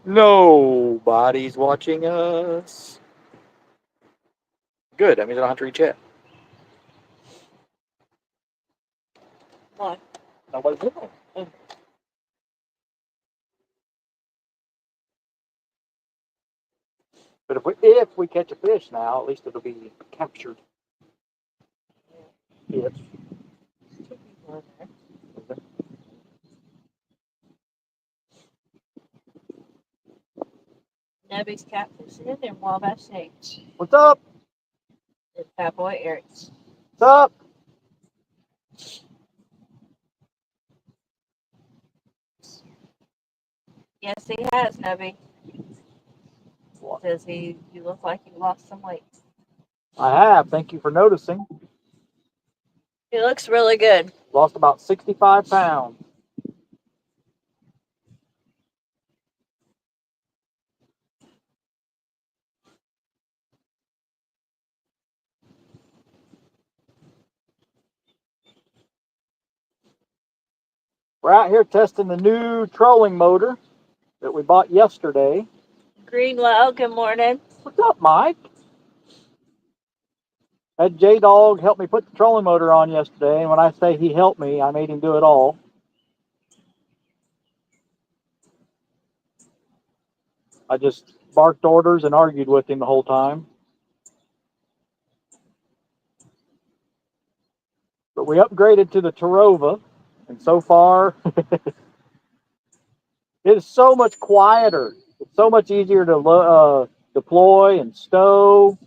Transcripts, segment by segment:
Nobody's watching us. Good. That means I don't have to reach it. Why? Nobody's looking. But if we catch a fish now, at least it'll be captured. Yes. Two people in there. Nebby's catfishing and Wabash H. What's up? And Fat Boy Eric's. What's up? Yes, he has, Nebby. What? Says you look like you lost some weight. I have. Thank you for noticing. He looks really good. Lost about 65 pounds. We're out here testing the new trolling motor that we bought yesterday. Greenwell, good morning. What's up, Mike? Had J-Dog help me put the trolling motor on yesterday, and when I say he helped me, I made him do it all. I just barked orders and argued with him the whole time. But we upgraded to the Terrova, and so far, it is so much quieter. It's so much easier to deploy and stow.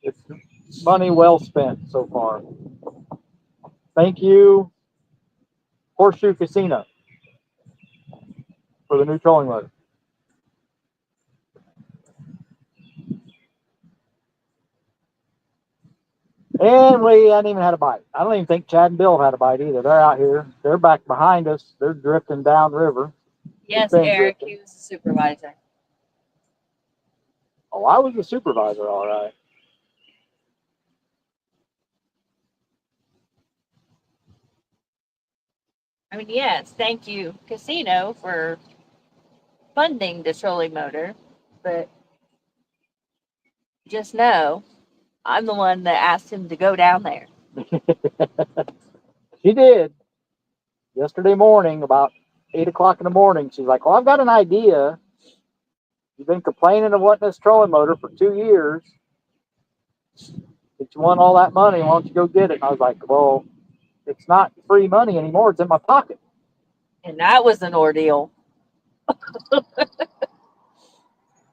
It's money well spent so far. Thank you, Horseshoe Casino, for the new trolling motor. And we hadn't even had a bite. I don't even think Chad and Bill had a bite either. They're out here. They're back behind us. They're drifting downriver. Yes, Eric, he was the supervisor. Oh, I was the supervisor, all right. I mean, yes, thank you, Casino, for funding the trolling motor, but just know I'm the one that asked him to go down there. She did. Yesterday morning, about 8 o'clock in the morning, she's like, well, I've got an idea. You've been complaining of wanting this trolling motor for 2 years. If you want all that money, why don't you go get it? And I was like, well, it's not free money anymore. It's in my pocket. And that was an ordeal.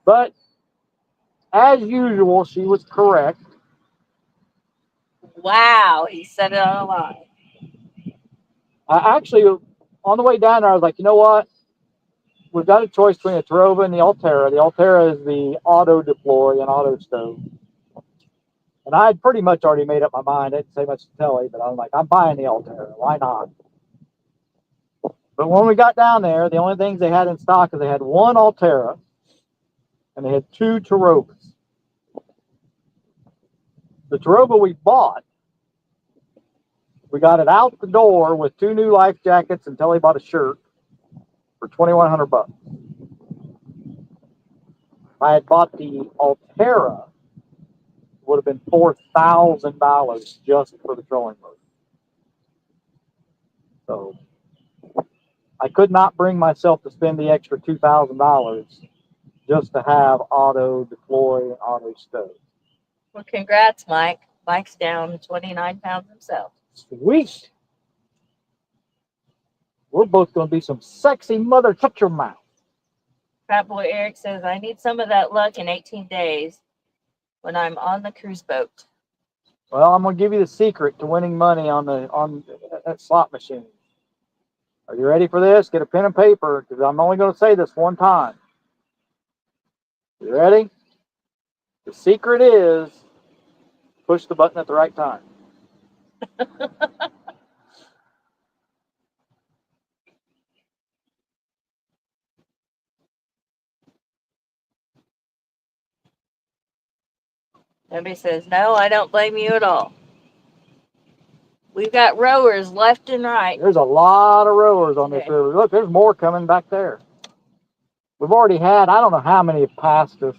But as usual, she was correct. Wow, he said it on a line. I actually, on the way down there, I was like, you know what? We've got a choice between the Terrova and the Altera. The Altera is the auto deploy and auto stow. And I had pretty much already made up my mind. I didn't say much to Telly, but I was like, I'm buying the Altera. Why not? But when we got down there, the only things they had in stock is they had one Altera and they had two Terrovas. The Terrova we bought, we got it out the door with two new life jackets and Telly bought a shirt for $2,100. If I had bought the Altera, it would have been $4,000 just for the trolling motor. So I could not bring myself to spend the extra $2,000 just to have auto deploy and auto stow. Well, congrats, Mike. Mike's down 29 pounds himself. Sweet. We're both going to be some sexy mother. Shut your mouth. Fat Boy Eric says, I need some of that luck in 18 days when I'm on the cruise boat. Well, I'm going to give you the secret to winning money on that slot machine. Are you ready for this? Get a pen and paper because I'm only going to say this one time. You ready? The secret is push the button at the right time. Nobody says, no, I don't blame you at all. We've got rowers left and right. There's a lot of rowers on this river. Look, there's more coming back there. We've already had, I don't know how many have passed us.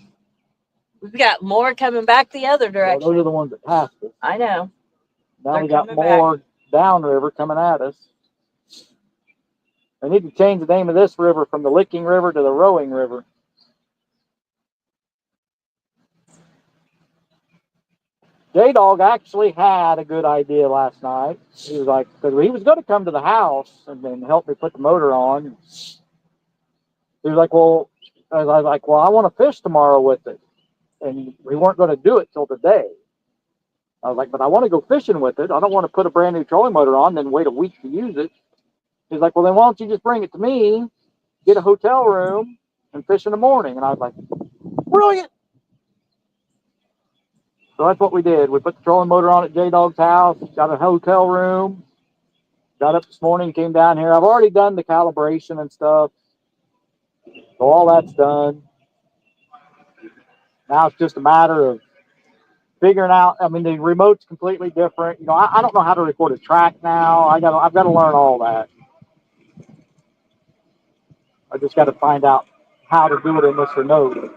We've got more coming back the other Well, direction. those are the ones that passed us. I know. Now They're we got coming more downriver coming at us. They need to change the name of this river from the Licking River to the Rowing River. J-Dog actually had a good idea last night. He was like, because he was going to come to the house and then help me put the motor on. He was like, well, I was like, well, I want to fish tomorrow with it. And we weren't going to do it till today. I was like, but I want to go fishing with it. I don't want to put a brand new trolling motor on, then wait a week to use it. He's like, well, then why don't you just bring it to me, get a hotel room, and fish in the morning? And I was like, brilliant. So that's what we did. We put the trolling motor on at J-Dog's house, got a hotel room, got up this morning, came down here. I've already done the calibration and stuff. So all that's done. Now it's just a matter of figuring out. I mean, the remote's completely different. You know, I don't know how to record a track now. I've got to learn all that. I just got to find out how to do it in this remote.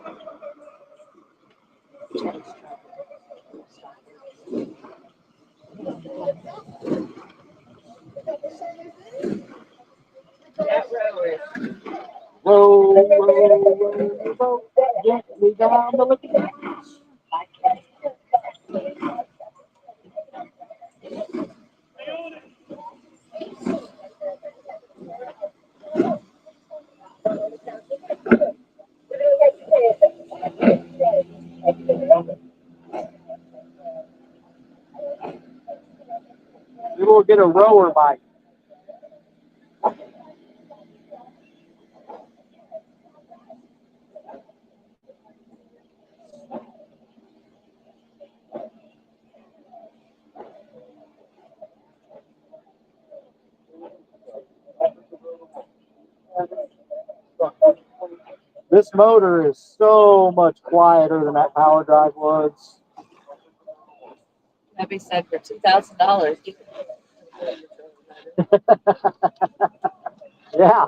Row, row, row, gently down the lake. We will get a rower bike. This motor is so much quieter than that power drive was. That'd be said for $2,000. Yeah.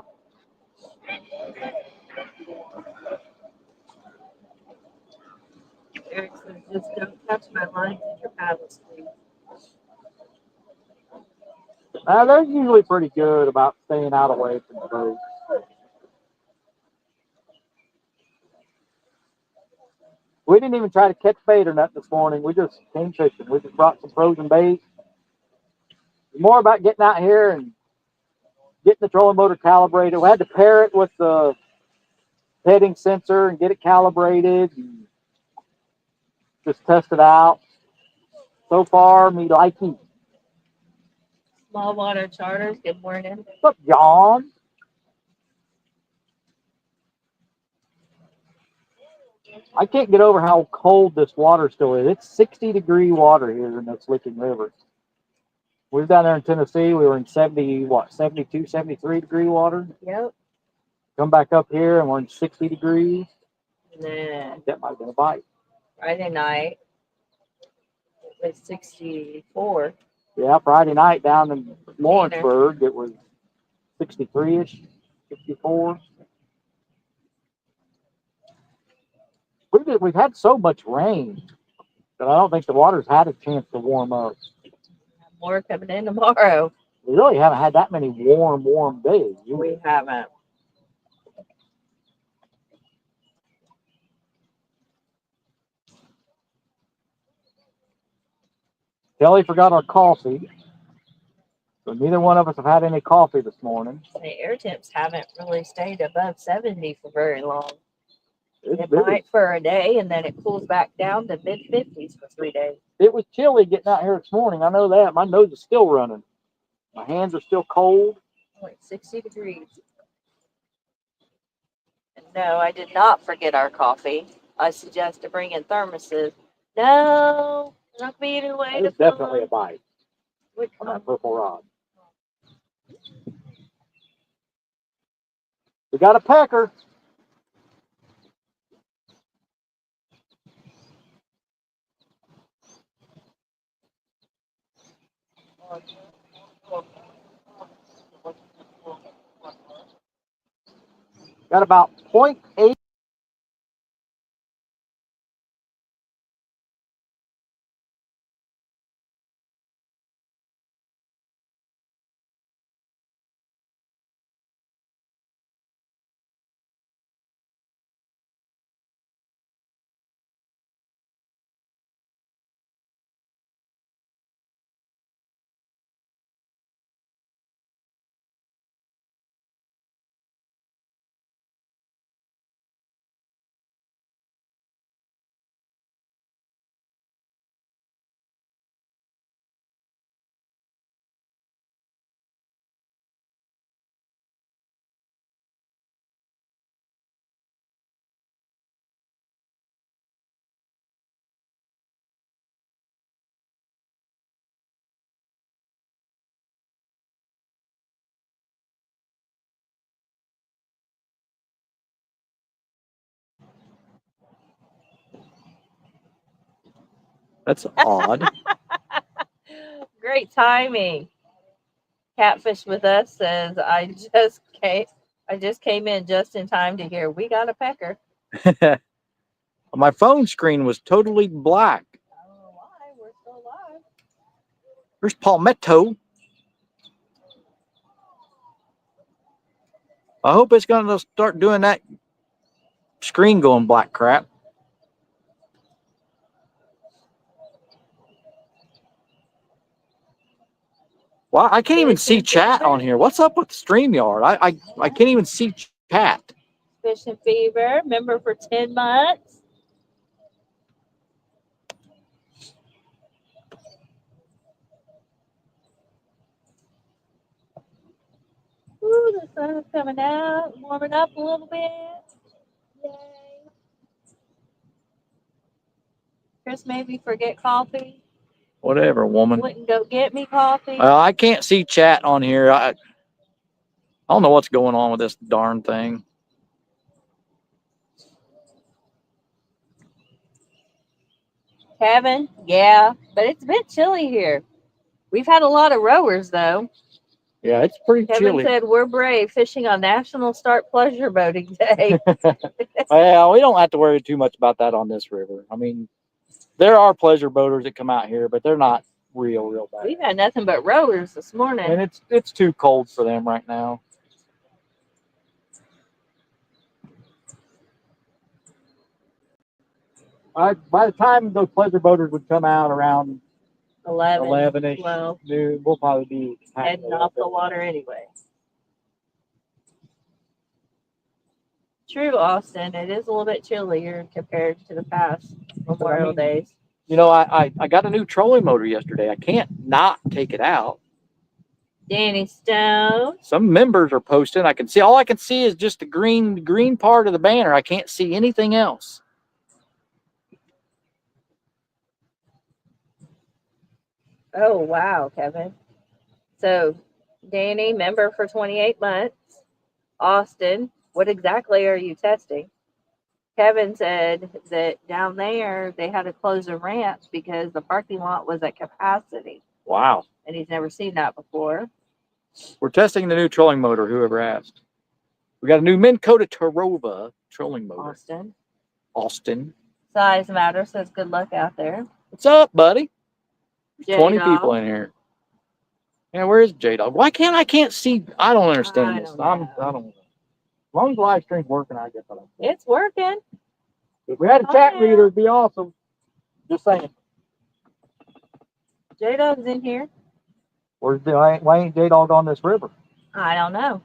Eric says, just don't touch my lines in your paddles, please. They're usually pretty good about staying out of the way from the boat. We didn't even try to catch bait or nothing this morning. We just came fishing. We just brought some frozen bait. It's more about getting out here and getting the trolling motor calibrated. We had to pair it with the heading sensor and get it calibrated and just test it out. So far, me liking. Small water charters, good morning. What's up, John? I can't get over how cold this water still is. It's 60-degree water here in this Licking River. We were down there in Tennessee. We were in 72, 73-degree water. Yep. Come back up here and we're in 60 degrees. And then That might have been a bite. Friday night, it was 64. Yeah, Friday night down in Lawrenceburg, it was 63-ish, 64. We've had so much rain that I don't think the water's had a chance to warm up. More coming in tomorrow. We really haven't had that many warm days. We haven't. Kelly forgot our coffee. So neither one of us have had any coffee this morning. The air temps haven't really stayed above 70 for very long. It was, might for a day, and then it cools back down to mid-50s for 3 days. It was chilly getting out here this morning. I know that. My nose is still running. My hands are still cold. Like 60 degrees. And no, I did not forget our coffee. I suggest to bring in thermoses. No, not being a way to It's definitely a bite on that purple rod. We got a pecker. Got about 0.8. That's odd. Great timing. Catfish with us says, I just came in just in time to hear we got a pecker. My phone screen was totally black. I don't know why. We're still live. There's palmetto. I hope it's going to start doing that screen going black crap. Well, I can't even see chat on here. What's up with StreamYard? I can't even see chat. Fish and Fever, member for 10 months. Ooh, the sun's coming out, warming up a little bit. Yay. Chris made me forget coffee. Whatever, woman. Wouldn't go get me coffee. I can't see chat on here. I don't know what's going on with this darn thing. Kevin, yeah, but it's a bit chilly here. We've had a lot of rowers, though. Yeah, it's pretty Kevin chilly. said, we're brave fishing on National Start Pleasure Boating Day. Well, we don't have to worry too much about that on this river. I mean, there are pleasure boaters that come out here, but they're not real bad. We've had nothing but rowers this morning. And it's too cold for them right now. By the time those pleasure boaters would come out around 11-ish, noon, we'll probably be heading off the water anyway. True, Austin. It is a little bit chillier compared to the past Memorial Days. You know, I got a new trolling motor yesterday. I can't not take it out. Danny Stone. Some members are posting. All I can see is just the green part of the banner. I can't see anything else. Oh, wow, Kevin. So, Danny, member for 28 months. Austin, what exactly are you testing? Kevin said that down there they had to close a ramp because the parking lot was at capacity. Wow. And he's never seen that before. We're testing the new trolling motor, whoever asked. We got a new Minn Kota Terrova trolling motor. Austin. Size Matter says good luck out there. What's up, buddy? There's 20 J-Dog. people in here. Yeah, where is J-Dog? Why can't see? I don't understand this. I don't know. As long as the live stream's working, I guess I don't. It's working. If we had a chat reader, it'd be awesome. Just saying. J-Dog's in here. Why ain't J-Dog on this river? I don't know.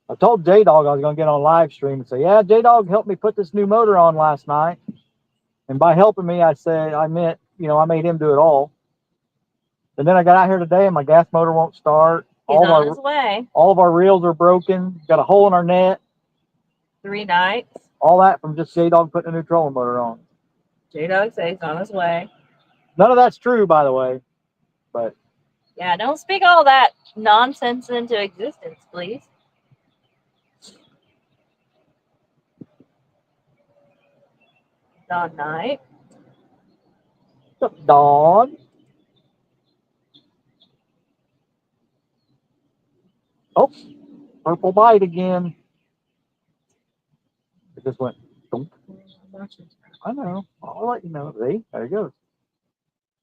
I told J-Dog I was going to get on live stream and say, yeah, J-Dog helped me put this new motor on last night. And by helping me, I meant, I made him do it all. And then I got out here today and my gas motor won't start. He's on his way. All of our reels are broken. Got a hole in our net. 3 nights. All that from just J-Dog putting a new trolling motor on. J-Dog says he's on his way. None of that's true, by the way. But yeah, don't speak all that nonsense into existence, please. Dawn night. What's up, Dawn? Oh, purple bite again. It just went. Dunk. I know. I'll let you know. See, there he goes.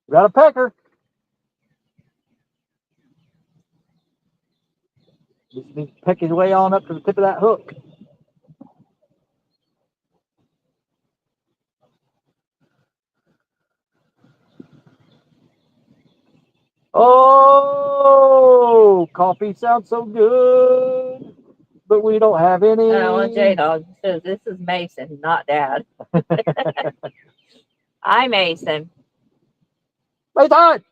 We got a pecker. Just need to peck his way on up to the tip of that hook. Oh, coffee sounds so good, but we don't have any. Oh, J-Dog says this is Mason, not Dad. Hi, Mason. Playtime.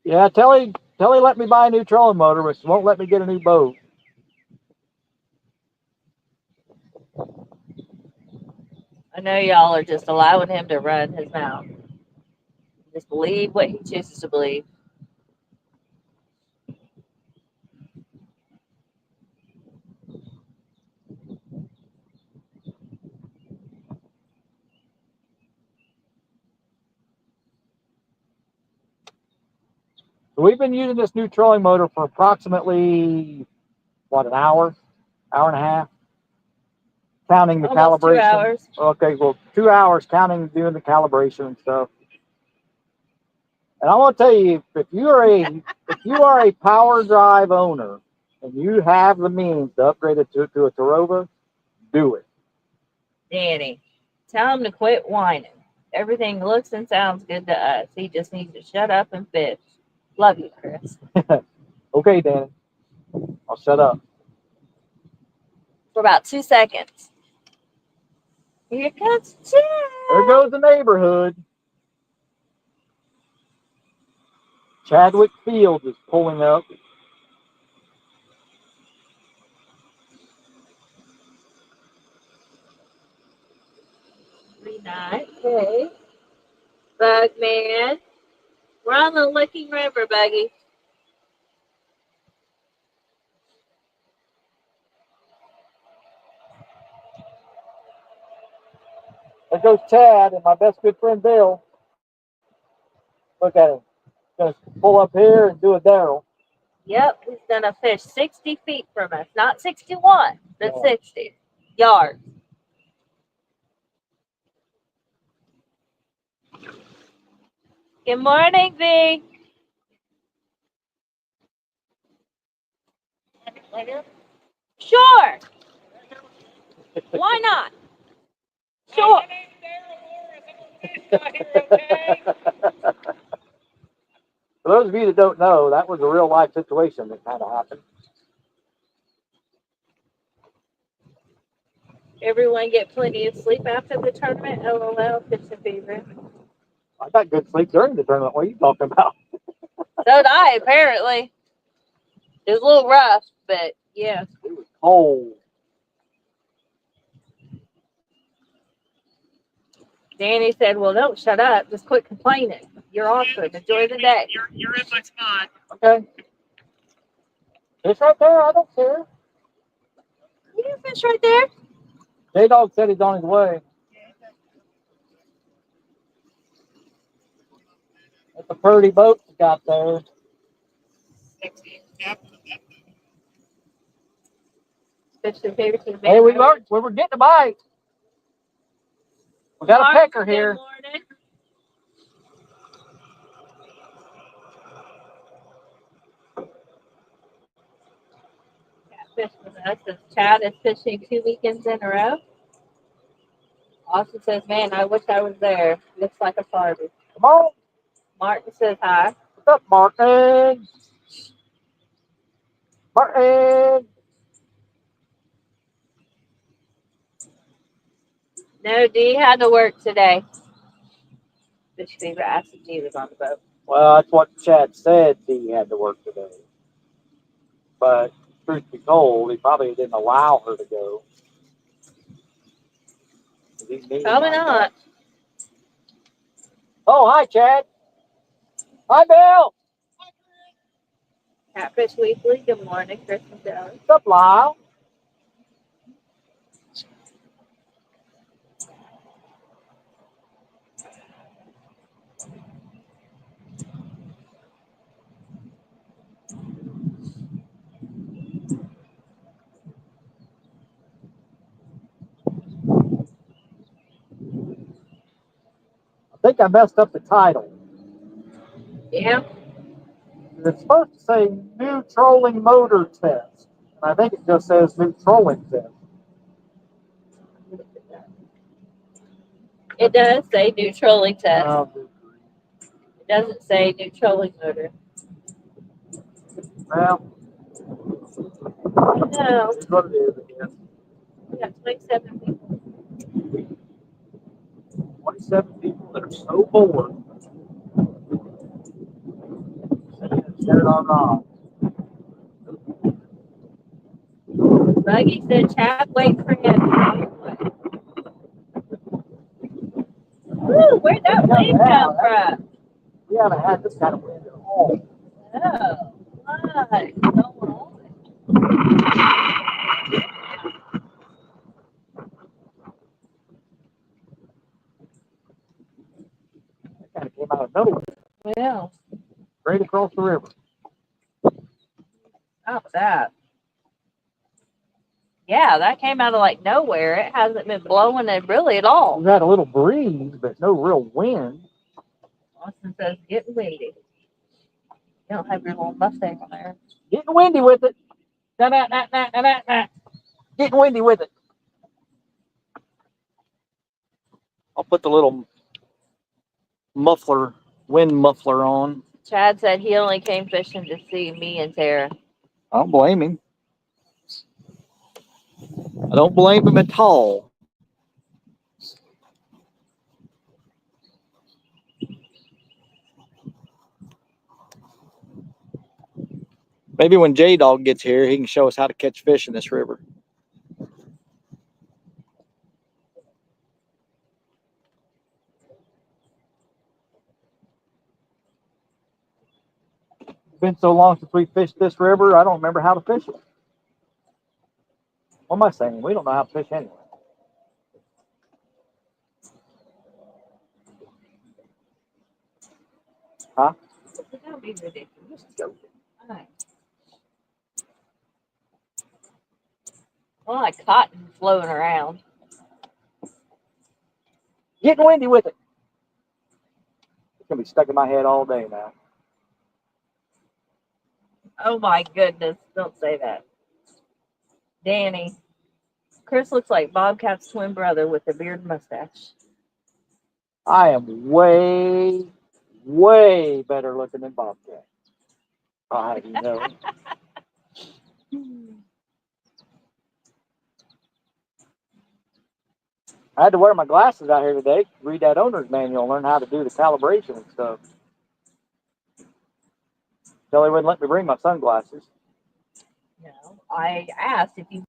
Yeah, Telly let me buy a new trolling motor, but she won't let me get a new boat. I know y'all are just allowing him to run his mouth. Just believe what he chooses to believe. We've been using this new trolling motor for approximately, what, an hour and a half, counting the Almost 2 calibration. hours. Okay, well, 2 hours counting, doing the calibration and stuff. And I want to tell you, if you are a power drive owner and you have the means to upgrade it to a Terrova, do it. Danny, tell him to quit whining. Everything looks and sounds good to us. He just needs to shut up and fish. Love you, Chris. Okay, Dan, I'll shut up. For about 2 seconds. Here comes Chad. There goes the neighborhood. Chadwick Field is pulling up. Pretty nice. Okay. Bugman. We're on the Licking River, Buggy. There goes Chad and my best good friend Bill. Look at him. He's going to pull up here and do a Daryl. Yep, he's gonna fish 60 feet from us. Not 61, but Yeah. 60 yards. Good morning, V. Sure. Why not? Sure. For those of you that don't know, that was a real life situation that kind of happened. Everyone get plenty of sleep after the tournament. LOL, fishing fever. I got good sleep during the tournament. What are you talking about? So did I, apparently. It was a little rough, but yeah. It was cold. Danny said, well, don't shut up. Just quit complaining. You're awesome. Enjoy the day. You're in my spot. Okay. Fish right there. I don't care. You can fish right there. J-Dog said he's on his way. It's a pretty boat you got there. Fishing fever to the Hey, we were getting a bite. We got a pecker here. Good morning. Fish with us. As Chad is fishing 2 weekends in a row. Austin says, man, I wish I was there. Looks like a party. Come on. Martin says hi. What's up, Martin? Martin. No, D had to work today. Fish fever asked if D was on the boat. Well, that's what Chad said he had to work today. But truth be told, he probably didn't allow her to go. Probably not. Oh, hi, Chad. Hi, Bill. Catfish Weekly. Good morning, Chris and Joe. What's up, Lyle? think I messed up the title. Yeah. It's supposed to say new trolling motor test. And I think it just says new trolling test. It does say new trolling test. Uh, It doesn't say new trolling motor. well, No, it's what it is, I guess. we got 27 people. 27 people that are so bored. Set it on off. Buggy said, Chad, wait for him. Woo, where'd that wind come from? We haven't had this kind of wind at all. Oh, what's going on? It kind of came out of nowhere, Well, straight across the river. stop that. Yeah, that came out of like nowhere. It hasn't been blowing it really at all. We've had a little breeze, but no real wind. Austin says, get windy. You don't have your little Mustang on there. Getting windy with it. Getting windy with it. I'll put the little muffler, wind muffler on. Chad said he only came fishing to see me and Tara. I don't blame him. I don't blame him at all. Maybe when J-Dog gets here, he can show us how to catch fish in this river. It's been so long since we fished this river, I don't remember how to fish it. What am I saying? We don't know how to fish anyway. Huh? Don't be ridiculous. Just joking. Alright. Well, like cotton floating around. Getting windy with it. It's going to be stuck in my head all day now. Oh my goodness. Don't say that. Danny. Chris looks like Bobcat's twin brother with a beard and mustache. I am way, way better looking than Bobcat. I know. I had to wear my glasses out here today, read that owner's manual, learn how to do the calibration and stuff. Kelly wouldn't let me bring my sunglasses. No, I asked if you.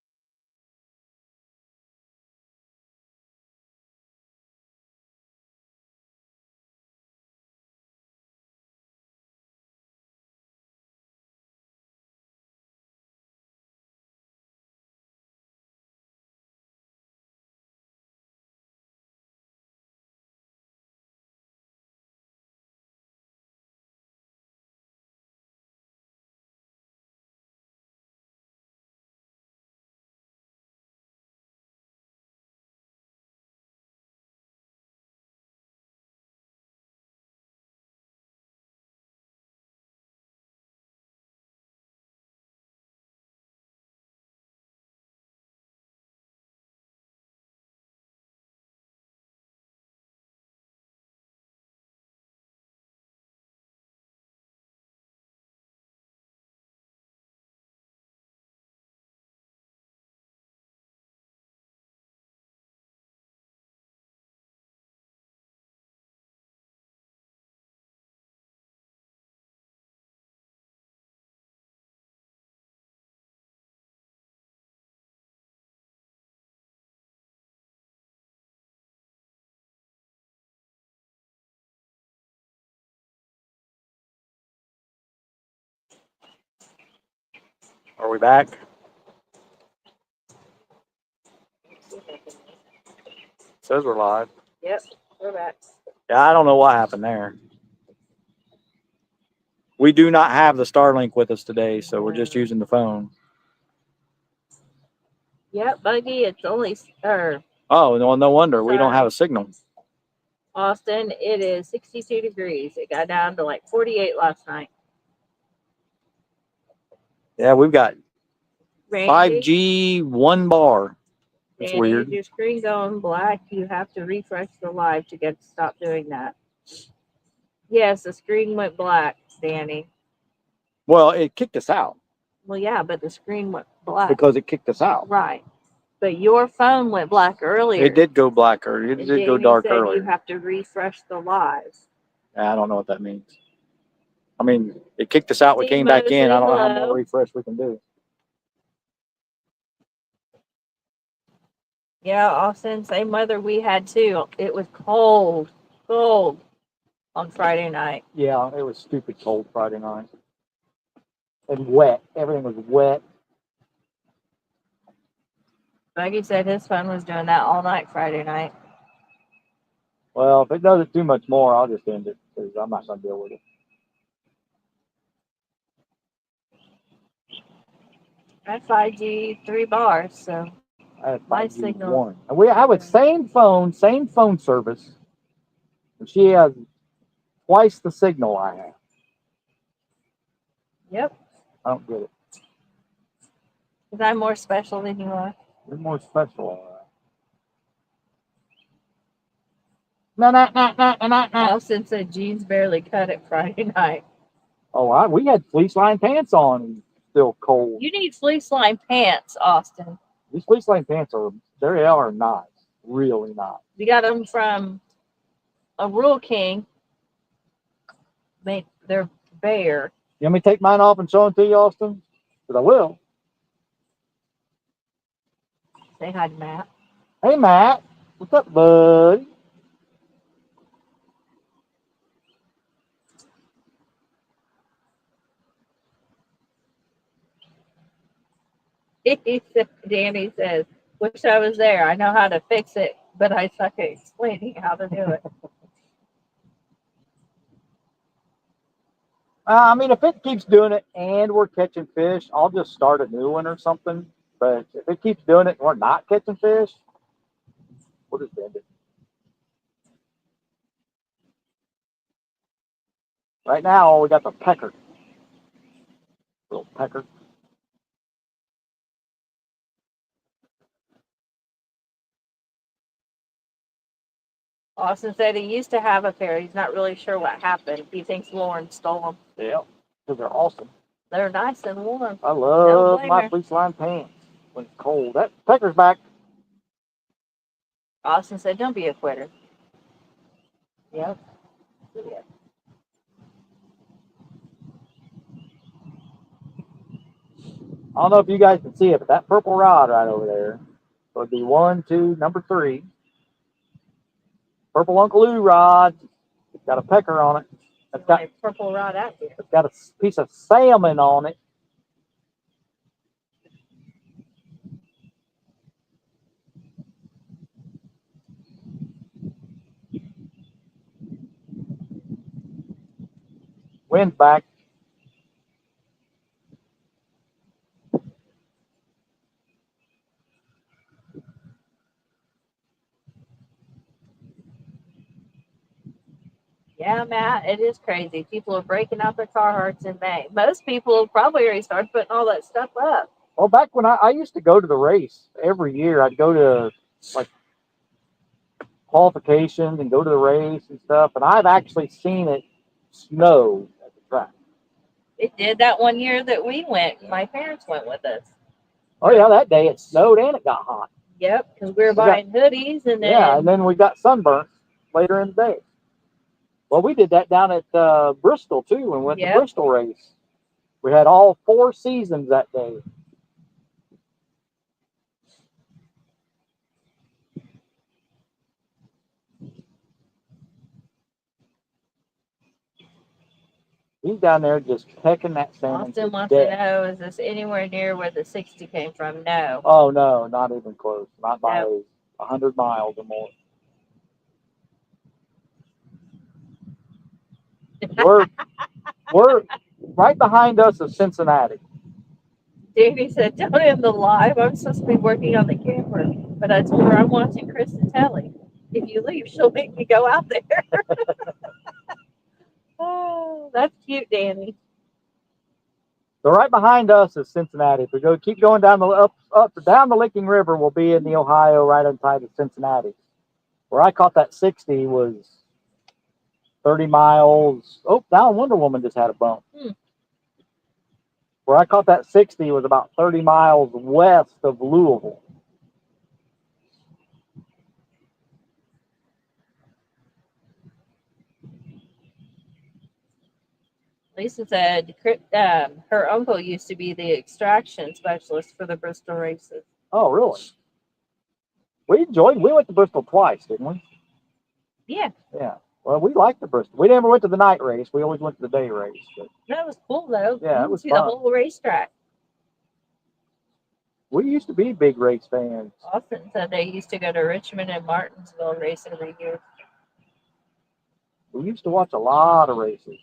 Are we back? Says we're live. Yep, we're back. Yeah, I don't know what happened there. We do not have the Starlink with us today, so we're just using the phone. Yep, Buggy, it's only. Oh, no wonder we don't have a signal. Austin, it is 62 degrees. It got down to like 48 last night. Yeah, we've got Randy, 5G, one bar. It's Danny, weird. is your screen going black? You have to refresh the live to get to stop doing that. Yes, the screen went black, Danny. Well, it kicked us out Well, yeah, but the screen went black. because it kicked us out. Right. But your phone went black earlier. It did go black earlier. It And did go Jamie dark said earlier. you have to refresh the live. I don't know what that means. I mean, it kicked us out. We Steve came back in. I don't know how hello. more refresh we can do. Yeah, Austin, same weather we had too. It was cold on Friday night. Yeah, it was stupid cold Friday night. And wet. Everything was wet. Maggie said his phone was doing that all night Friday night. Well, if it doesn't do much more, I'll just end it because I'm not going to deal with it. I had 5G 3 bars, so I had my 5G signal. one. And we have a same phone service. And she has twice the signal I have. Yep. I don't get it. Because I'm more special than you are. You're more special. No. Austin said jeans barely cut it Friday night. Oh, we had fleece line pants on and still cold. You need fleece line pants, Austin. These fleece line pants they are nice. Really nice. We got them from a Rural King. They're bare. You want me to take mine off and show them to you, Austin? Because I will. Say hi to Matt. Hey, Matt. What's up, bud? Danny says, wish I was there. I know how to fix it, but I suck at explaining how to do it. I mean, if it keeps doing it and we're catching fish, I'll just start a new one or something. But if it keeps doing it and we're not catching fish, we'll just end it. Right now, we got the pecker. Little pecker. Austin said he used to have a pair. He's not really sure what happened. He thinks Lauren stole them. Yeah, because they're awesome. They're nice and warm. I love blame my her. fleece line pants when it's cold. That pecker's back. Austin said, don't be a quitter. Yep. Yeah. I don't know if you guys can see it, but that purple rod right over there would be 1, 2, number 3. Purple Uncle Lou rod. It's got a pecker on it. It's got My purple rod out here. It's got a piece of salmon on it. Wind's back. Yeah, Matt, it is crazy. People are breaking out their Carhartts in May. Most people probably already started putting all that stuff up. Well, back when I used to go to the race every year, I'd go to like qualifications and go to the race and stuff, and I've actually seen it snow at the track. It did that one year that we went. My parents went with us. Oh yeah, that day it snowed and it got hot. Yep, because we were buying hoodies and then and then we got sunburnt later in the day. Well, we did that down at Bristol too, and went to the Bristol race. We had all 4 seasons that day. He's down there just pecking that salmon. Austin wants to know, is this anywhere near where the 60 came from? No. Oh, no, not even close. Not by 100 miles or more. We're right behind us is Cincinnati. Davey said, don't end the live. I'm supposed to be working on the camera. But I told her I'm watching Chris and Telly. If you leave, she'll make me go out there. Oh, that's cute, Danny. So right behind us is Cincinnati. If we keep going down down the Licking River, we'll be in the Ohio right inside of Cincinnati. Where I caught that 60 was 30 miles. Oh, now Wonder Woman just had a bump. Where I caught that 60 was about 30 miles west of Louisville. Lisa said her uncle used to be the extraction specialist for the Bristol races. Oh, really? We went to Bristol twice, didn't we? Yeah. Yeah. Well, we liked the Bristol. We never went to the night race. We always went to the day race. But That was cool, though. Yeah, You it was see fun. the whole racetrack. We used to be big race fans. Austin said they used to go to Richmond and Martinsville race every year. We used to watch a lot of races.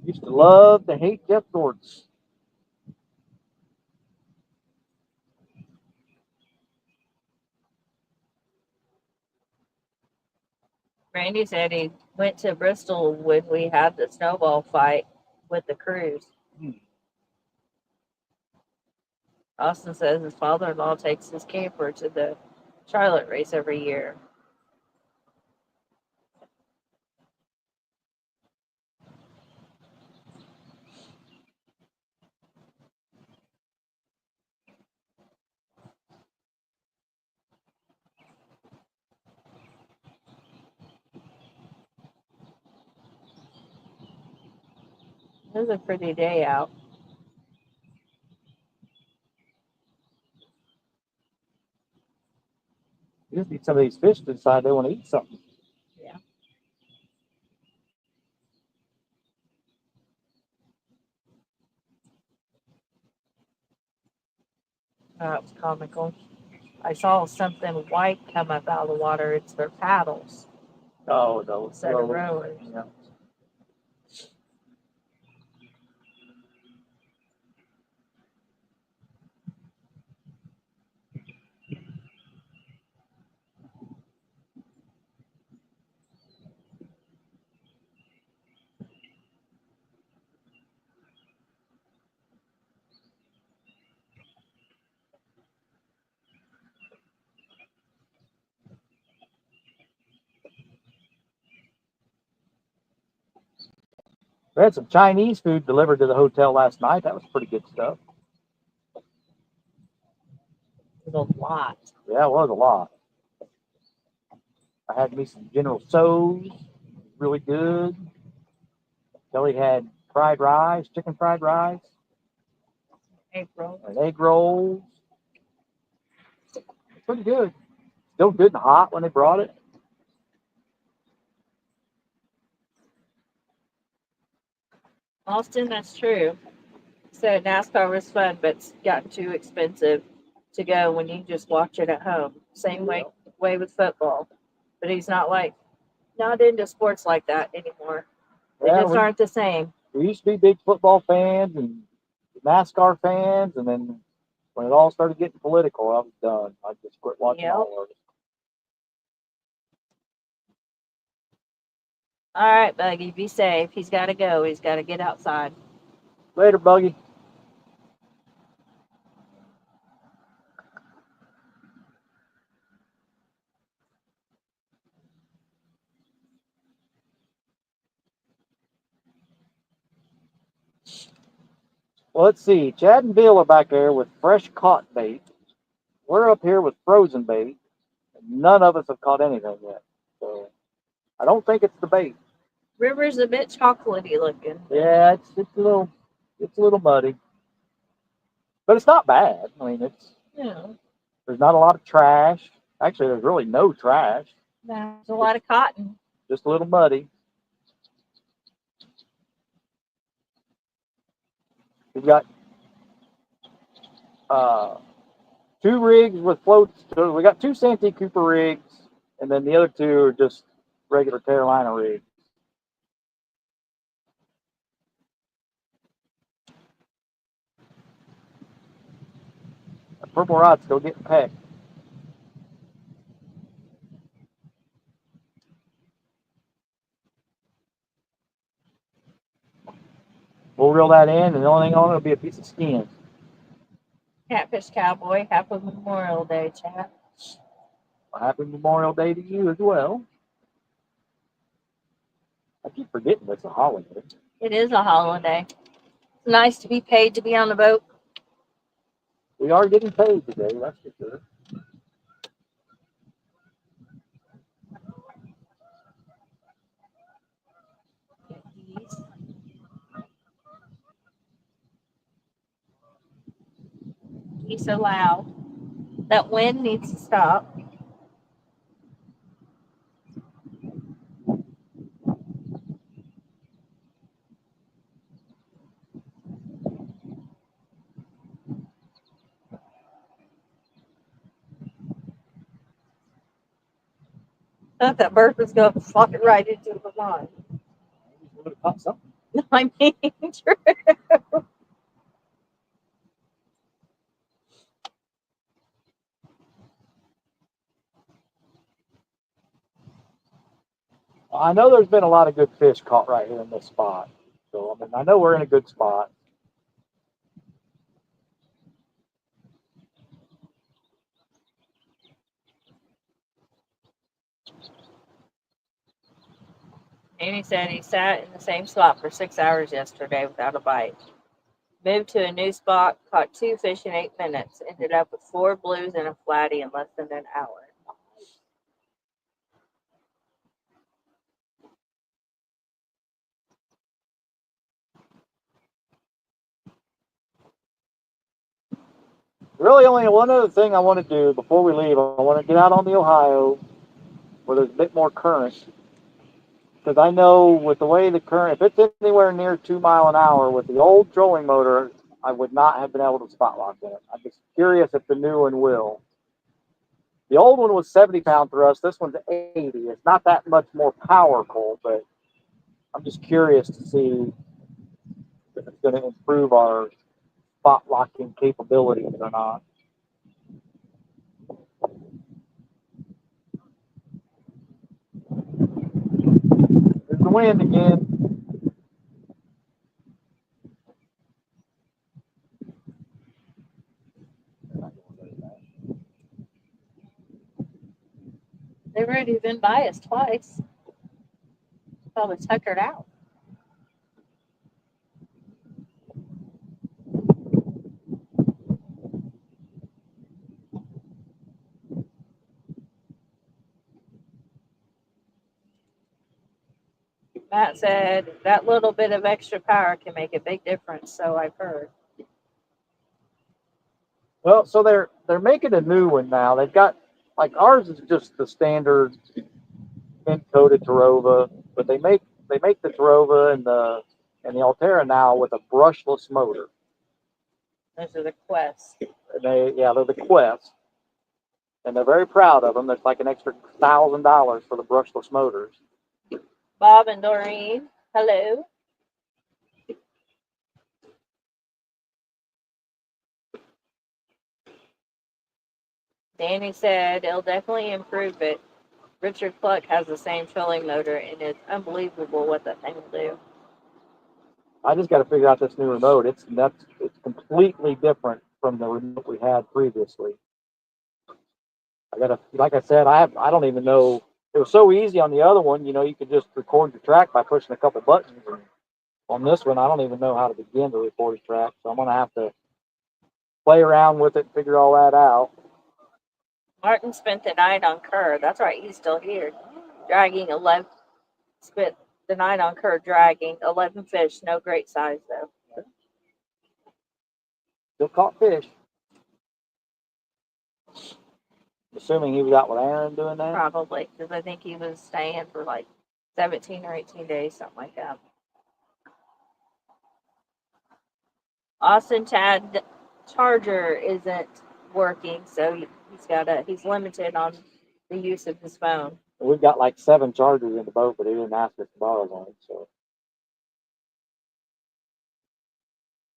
Used to love to hate Jeff Gordon. Randy said he went to Bristol when we had the snowball fight with the crews. Austin says his father-in-law takes his camper to the Charlotte race every year. It was a pretty day out. You just need some of these fish to decide they want to eat something. Yeah. That was comical. I saw something white come up out of the water. It's their paddles Oh, no. instead of rowers. Yeah. We had some Chinese food delivered to the hotel last night. That was pretty good stuff. It was a lot. Yeah, it was a lot. I had me some General Tso's, really good. Kelly had fried rice, chicken fried rice, April. and egg rolls. Pretty good. Still good and hot when they brought it. Austin, that's true. So NASCAR was fun, but it's gotten too expensive to go when you just watch it at home. Same way with football. But he's not into sports like that anymore. They Yeah, just aren't the same. we used to be big football fans and NASCAR fans, and then when it all started getting political, I was done. I just quit watching Yep. all of it. All right, Buggy, be safe. He's got to go. He's got to get outside. Later, Buggy. Well, let's see. Chad and Bill are back there with fresh caught bait. We're up here with frozen bait. And none of us have caught anything yet. So I don't think it's the bait. River's a bit chocolatey looking. Yeah, it's a little muddy. But it's not bad. I mean, there's not a lot of trash. Actually, there's really no trash. There's a lot of cotton. Just a little muddy. We've got 2 rigs with floats. So we got 2 Santee Cooper rigs, and then the other 2 are just regular Carolina rigs. Purple rod's still getting pecked. We'll reel that in, and the only thing on it will be a piece of skin. Catfish Cowboy, happy Memorial Day, chat. Happy Memorial Day to you as well. I keep forgetting it's a holiday. It is a holiday. It's nice to be paid to be on the boat. We are getting paid today, that's for sure. He's so loud. That wind needs to stop. I thought that bird was going to fly right into the line. Would have caught something. I mean, true. I know there's been a lot of good fish caught right here in this spot. So, I mean, I know we're in a good spot. And he said he sat in the same spot for 6 hours yesterday without a bite. Moved to a new spot, caught 2 fish in 8 minutes, ended up with 4 blues and a flatty in less than an hour. Really, only one other thing I want to do before we leave. I want to get out on the Ohio where there's a bit more current. Because I know with the way the current, if it's anywhere near 2 mile an hour with the old trolling motor, I would not have been able to spot lock in it. I'm just curious if the new one will. The old one was 70-pound thrust. This one's 80. It's not that much more powerful, but I'm just curious to see if it's going to improve our spot locking capabilities or not. There's the wind again. They've already been by us twice. Probably tuckered out. Matt said that little bit of extra power can make a big difference, so I've heard. Well, so they're making a new one now. They've got, like, ours is just the standard Minn Kota Terrova, but they make the Terrova and the Altera now with a brushless motor. Those are the quests. And they're the Quest, and they're very proud of them. There's like an extra $1,000 for the brushless motors. Bob and Doreen, hello. Danny said it'll definitely improve it. Richard Cluck has the same trolling motor, and it's unbelievable what that thing will do. I just got to figure out this new remote. It's completely different from the remote we had previously. I gotta, like I said, I don't even know. It was so easy on the other one. You know, you could just record your track by pushing a couple buttons. And on this one, I don't even know how to begin to record a track, so I'm gonna have to play around with it and figure all that out. Martin spent the night on Kerr. That's right, he's still here. Spent the night on Kerr dragging 11 fish. No great size, though. Still caught fish. Assuming he was out with Aaron doing that. Probably, because I think he was staying for like 17 or 18 days, something like that. Austin Chad Charger isn't working, so he's limited on the use of his phone. We've got like 7 chargers in the boat, but he didn't ask us to borrow one. So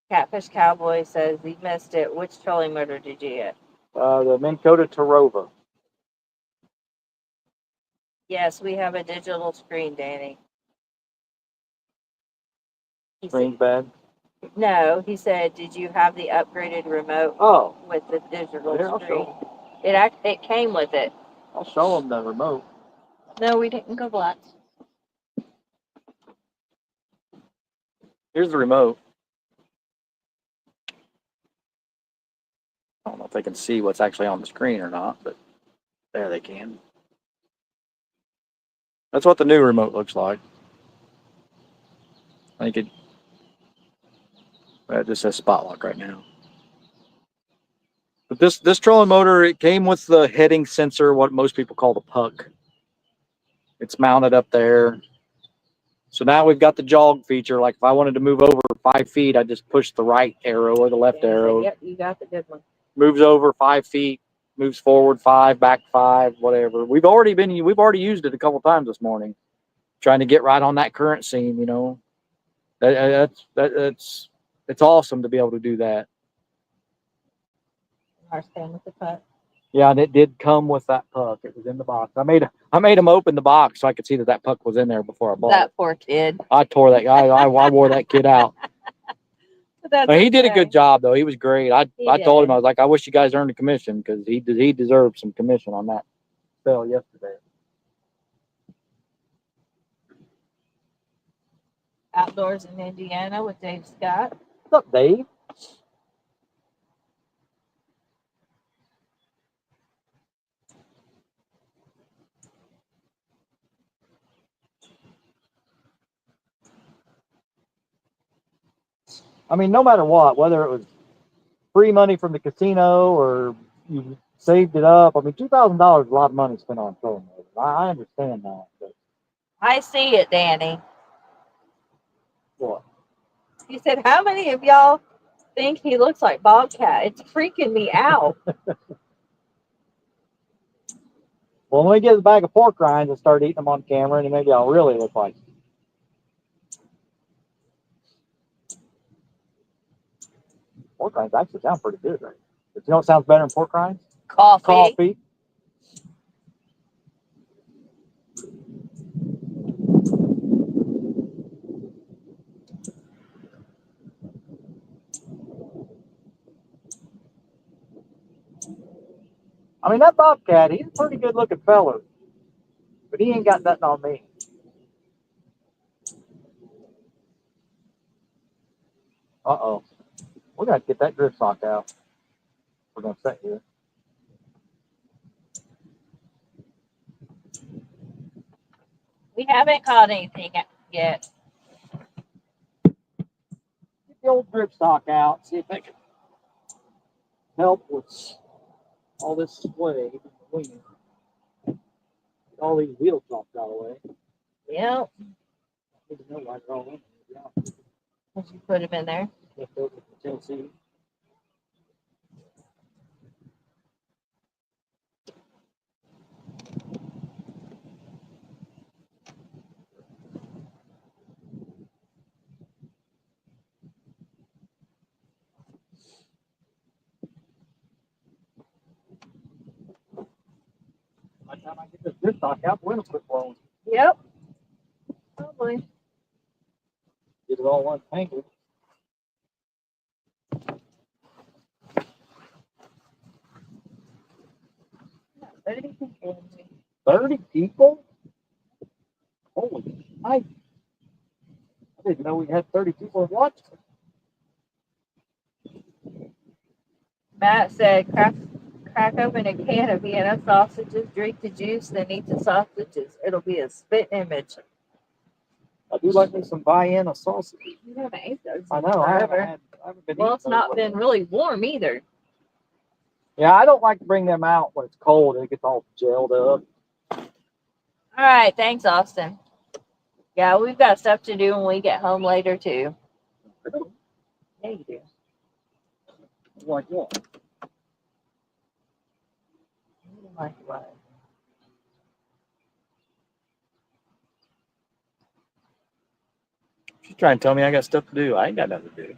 Catfish Cowboy says he missed it. Which trolling motor did you get? the Minn Kota Terrova. Yes, we have a digital screen, Danny. He Screen's said, bad. no, he said, did you have the upgraded remote Oh, with the digital here, I'll screen? show. It came with it. I'll show him the remote. No, we didn't go black. Here's the remote. I don't know if they can see what's actually on the screen or not, but there they can. That's what the new remote looks like. I think it just says spot lock right now. But this trolling motor, it came with the heading sensor, what most people call the puck. It's mounted up there. So now we've got the jog feature. Like if I wanted to move over 5 feet, I just push the right arrow or the left Danny said, arrow. yep, you got the good one. Moves over 5 feet, moves forward 5, back 5, whatever. We've already used it a couple times this morning, trying to get right on that current seam. You know, it's awesome to be able to do that. Stand with the puck. Yeah, and it did come with that puck. It was in the box. I made him open the box so I could see that puck was in there before I bought it. That poor kid. I tore that guy. I wore that kid out. He did a good job though. He was great. I told him, I was like, I wish you guys earned a commission because he deserved some commission on that sale yesterday. Outdoors in Indiana with Dave Scott. What's up, Dave? I mean, no matter what, whether it was free money from the casino or you saved it up, I mean, $2,000 is a lot of money spent on trolling motors. I understand that. But I see it, Danny. what? He said, how many of y'all think he looks like Bobcat? It's freaking me out. Well, when we get a bag of pork rinds and start eating them on camera, and maybe I'll really look like. Pork rinds actually sound pretty good, right? But you know what sounds better than pork rinds? Coffee. Coffee. I mean, that Bobcat, he's a pretty good looking fella, but he ain't got nothing on me. Uh-oh. We're going to get that grip sock out. We're going to set here. We haven't caught anything yet. Get the old grip sock out, see if that can help with all this sway in the wind. Get all these wheel chops out of the way. Yep. I need to know why they're all in there. Did you put him in there? Left over from Tennessee. By the time I get this grip sock out, the wind will quit blowing. Yep. Probably. Get it all untangled. Yeah, 30 people. 30 people? Holy I didn't know we had 30 people watching. Matt said, crack open a can of Vienna sausages, drink the juice, then eat the sausages. It'll be a spit image. I do like me some Vienna sausage. You haven't ate those. I know. I haven't been Well, eating it's those not lately. been really warm either. Yeah, I don't like to bring them out when it's cold and it gets all gelled up. All right. Thanks, Austin. Yeah, we've got stuff to do when we get home later, too. Yeah, you do. Like what? Like what? She's trying to tell me I got stuff to do. I ain't got nothing to do.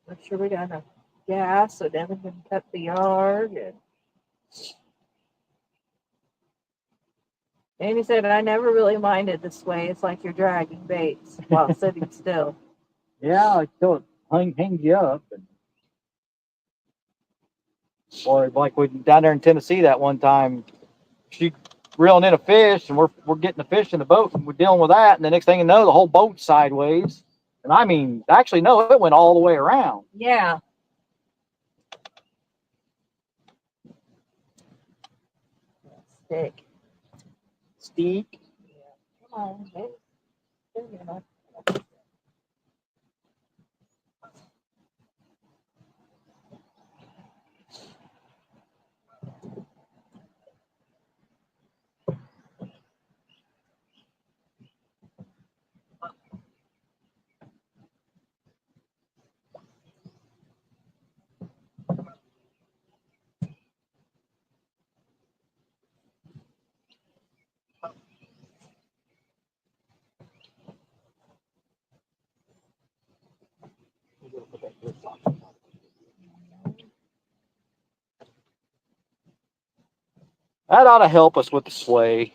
Make sure we got enough gas so Devin can cut the yard. And Amy said, I never really minded this way. It's like you're dragging baits while sitting still. Yeah, until it hangs you up. Or like we down there in Tennessee that one time, she reeling in a fish and we're getting the fish in the boat and we're dealing with that. And the next thing you know, the whole boat's sideways. And I mean, actually, no, it went all the way around. Yeah. Stick. Steak. Come on, babe. You know. That ought to help us with the sway.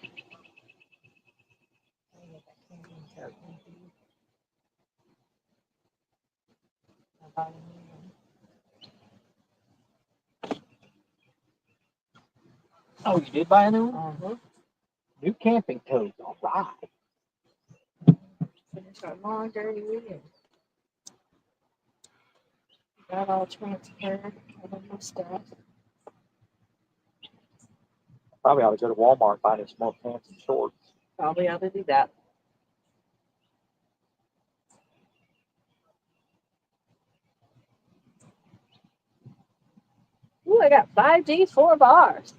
Oh, you did buy a new one? Uh-huh. New camping toes. All right. Finish our laundry and got all transferred. All of my stuff. Probably ought to go to Walmart and buy some more pants and shorts. Probably ought to do that. Ooh, I got 5 G's, 4 bars.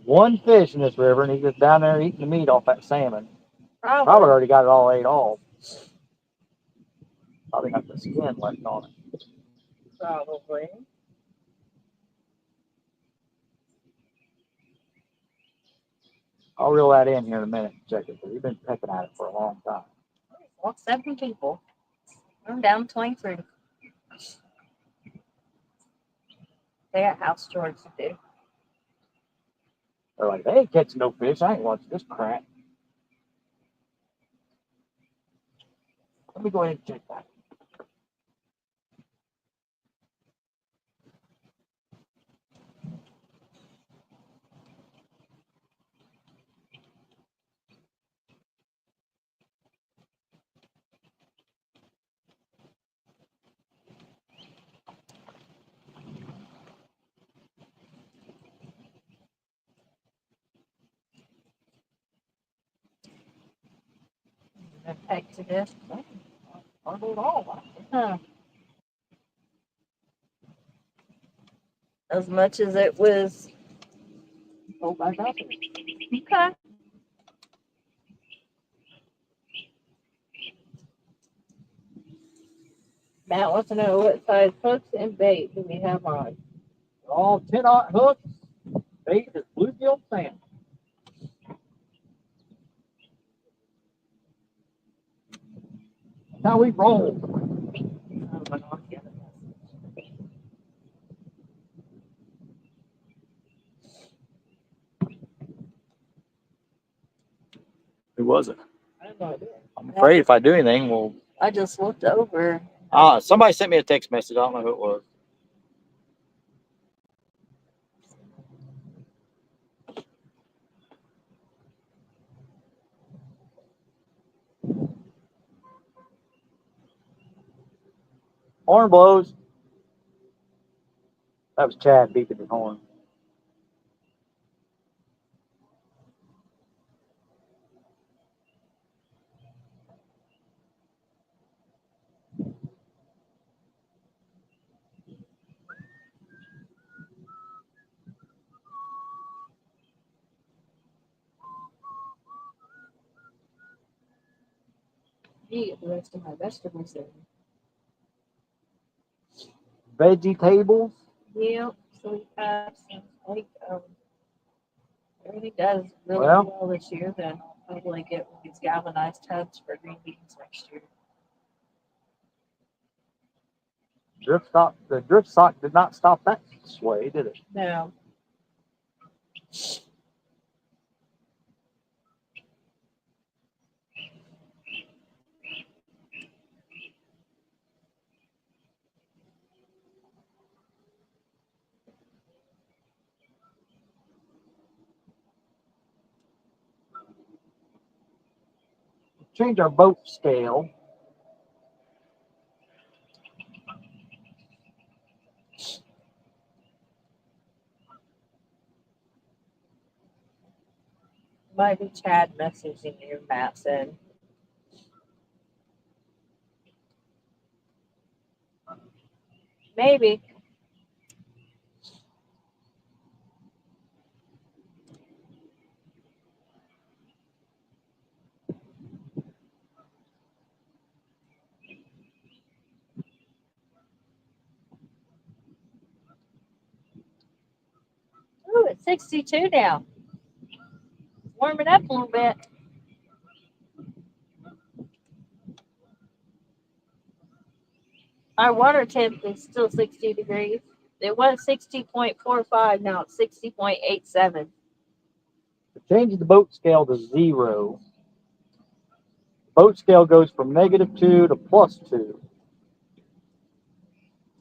One fish in this river, and he's just down there eating the meat off that salmon. Probably Probably. already got it all ate off. Probably got the skin left on it. Probably. I'll reel that in here in a minute and check it, because we've been pecking at it for a long time. Well, 7 people. I'm down to 23. They got house chores to do. They're like, they ain't catching no fish. I ain't watching this crap. Let me go ahead and check that. And pegged to this. Aren't they all? Huh. As much as it was. Go back out there. Okay. Matt wants to know what size hooks and bait do we have on? All 10-aught hooks. Bait is bluegill salmon. That's how we roll. Who was it? I have no idea. I'm afraid if I do anything, well, I just looked over. somebody sent me a text message. I don't know who it was. Horn blows. That was Chad beeping his horn. You get the rest of my vegetables in. Vegetables. Yeah, so we have some like everything does really Well. well this year, then I'll probably get one of these galvanized tubs for green beans next year. The drift sock did not stop that sway, did it? No. Change our boat scale. Might be Chad messaging you, Matt said. Maybe. Ooh, it's 62 now. It's warming up a little bit. Our water temp is still 60 degrees. It was 60.45, now it's 60.87. Changing the boat scale to 0. Boat scale goes from -2 to +2.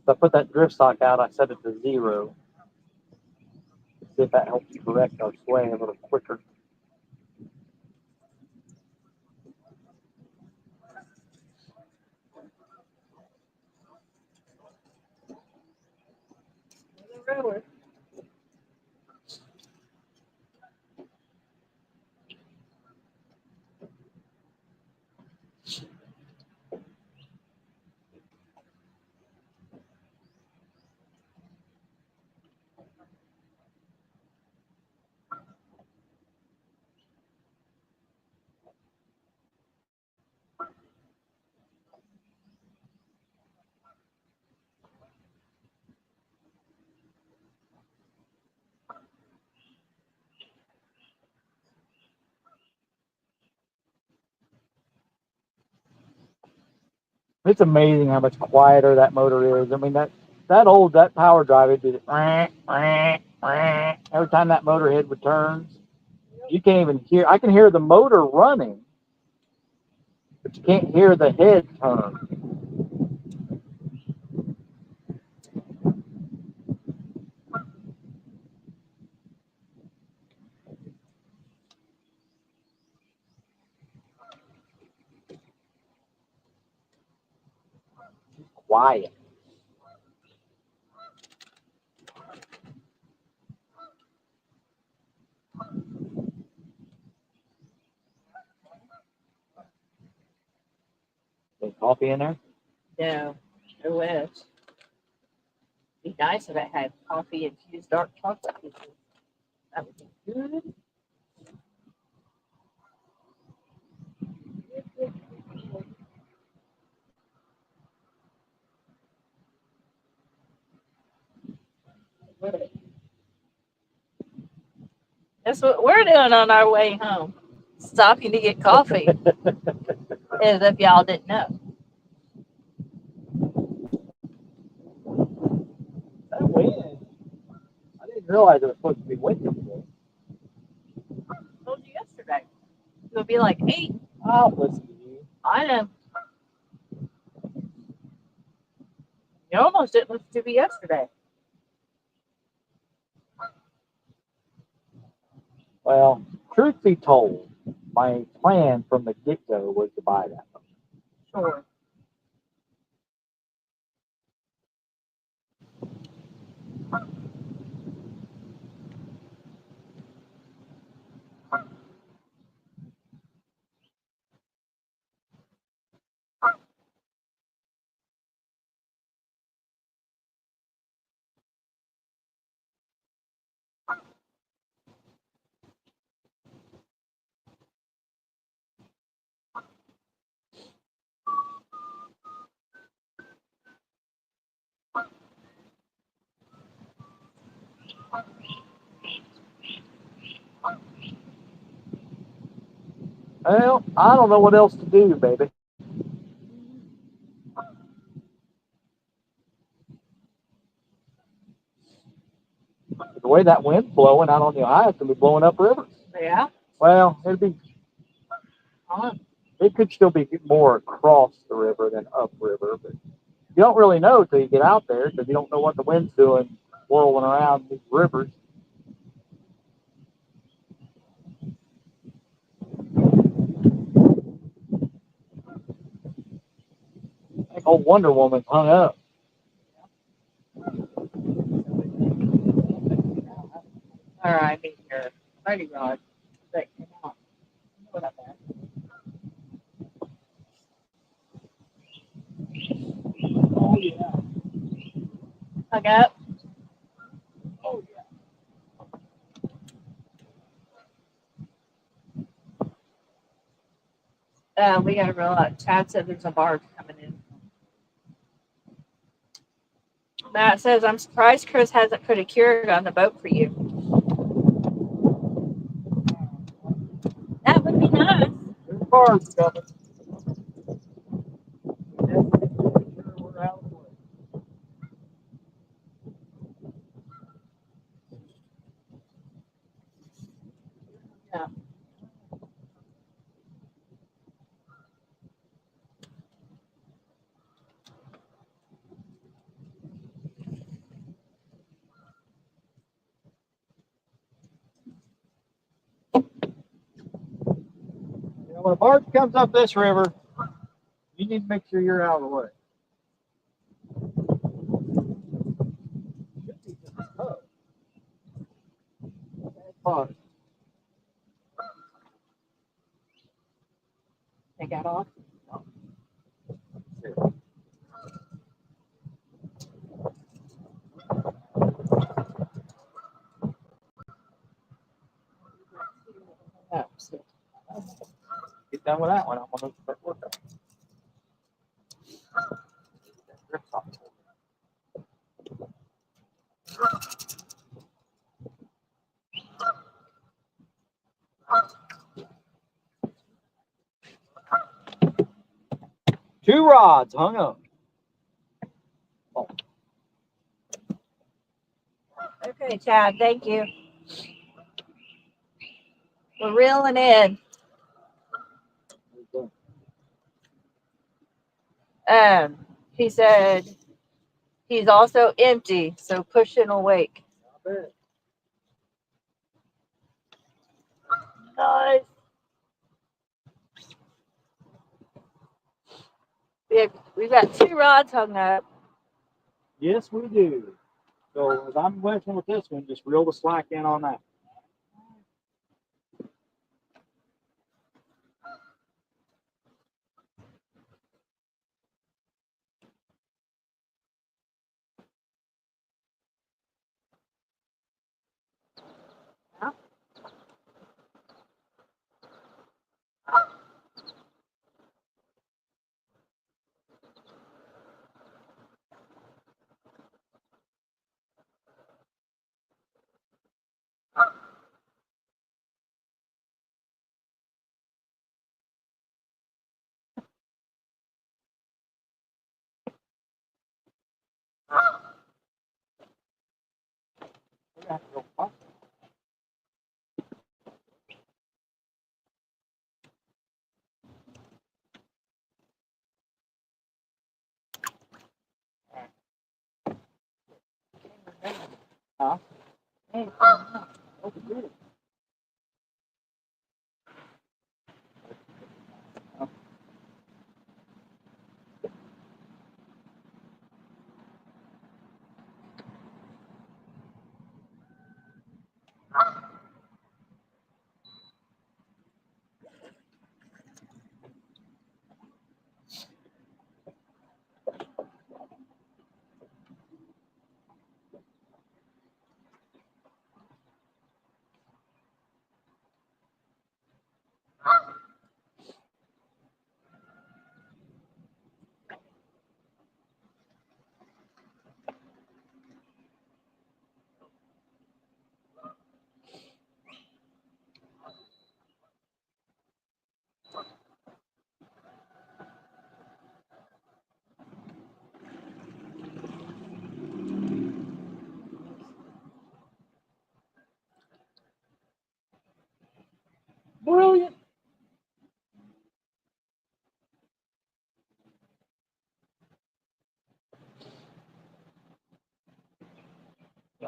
So I put that drift sock out, I set it to 0. See if that helps correct our sway a little quicker. The rower. It's amazing how much quieter that motor is. I mean, that power drive, it'd be every time that motor head returns. You can't even hear. I can hear the motor running, but you can't hear the head turn. Quiet. There's coffee in there. No, I wish. Be nice if I had coffee infused dark chocolate pieces. That would be good. That's what we're doing on our way home. Stopping to get coffee. As if y'all didn't know. That wind. I didn't realize it was supposed to be windy today. I told you yesterday. It would be like 8. I'll listen to you. I know. You almost didn't listen to me yesterday. Well, truth be told, my plan from the get-go was to buy that. Sure. Well, I don't know what else to do, baby. The way that wind's blowing out on the Ohio, it's gonna be blowing upriver. Yeah. Well, it could still be more across the river than upriver, but you don't really know till you get out there because you don't know what the wind's doing whirling around these rivers. I think old Wonder Woman's hung up. All right, I mean your mighty rod that came out. What about that? Oh yeah. Hung up. Oh yeah. We got to realize. Chad said there's a barge coming in. Matt says, I'm surprised Chris hasn't put a Keurig on the boat for you. That would be nice. There's cars coming. Definitely make sure we're out of the way. Yeah. You know, when a barge comes up this river, you need to make sure you're out of the way. Should be just a tug. Fine. They got off. Oh, so Get done with that one. I'm gonna start working. Two rods hung up. okay, Chad, thank you. We're reeling in. He said he's also empty, so pushing awake. Nice. We've got two rods hung up. Yes, we do. So as I'm working with this one, just reel the slack in on that. We have to go up. Huh? Hey, Oh, good.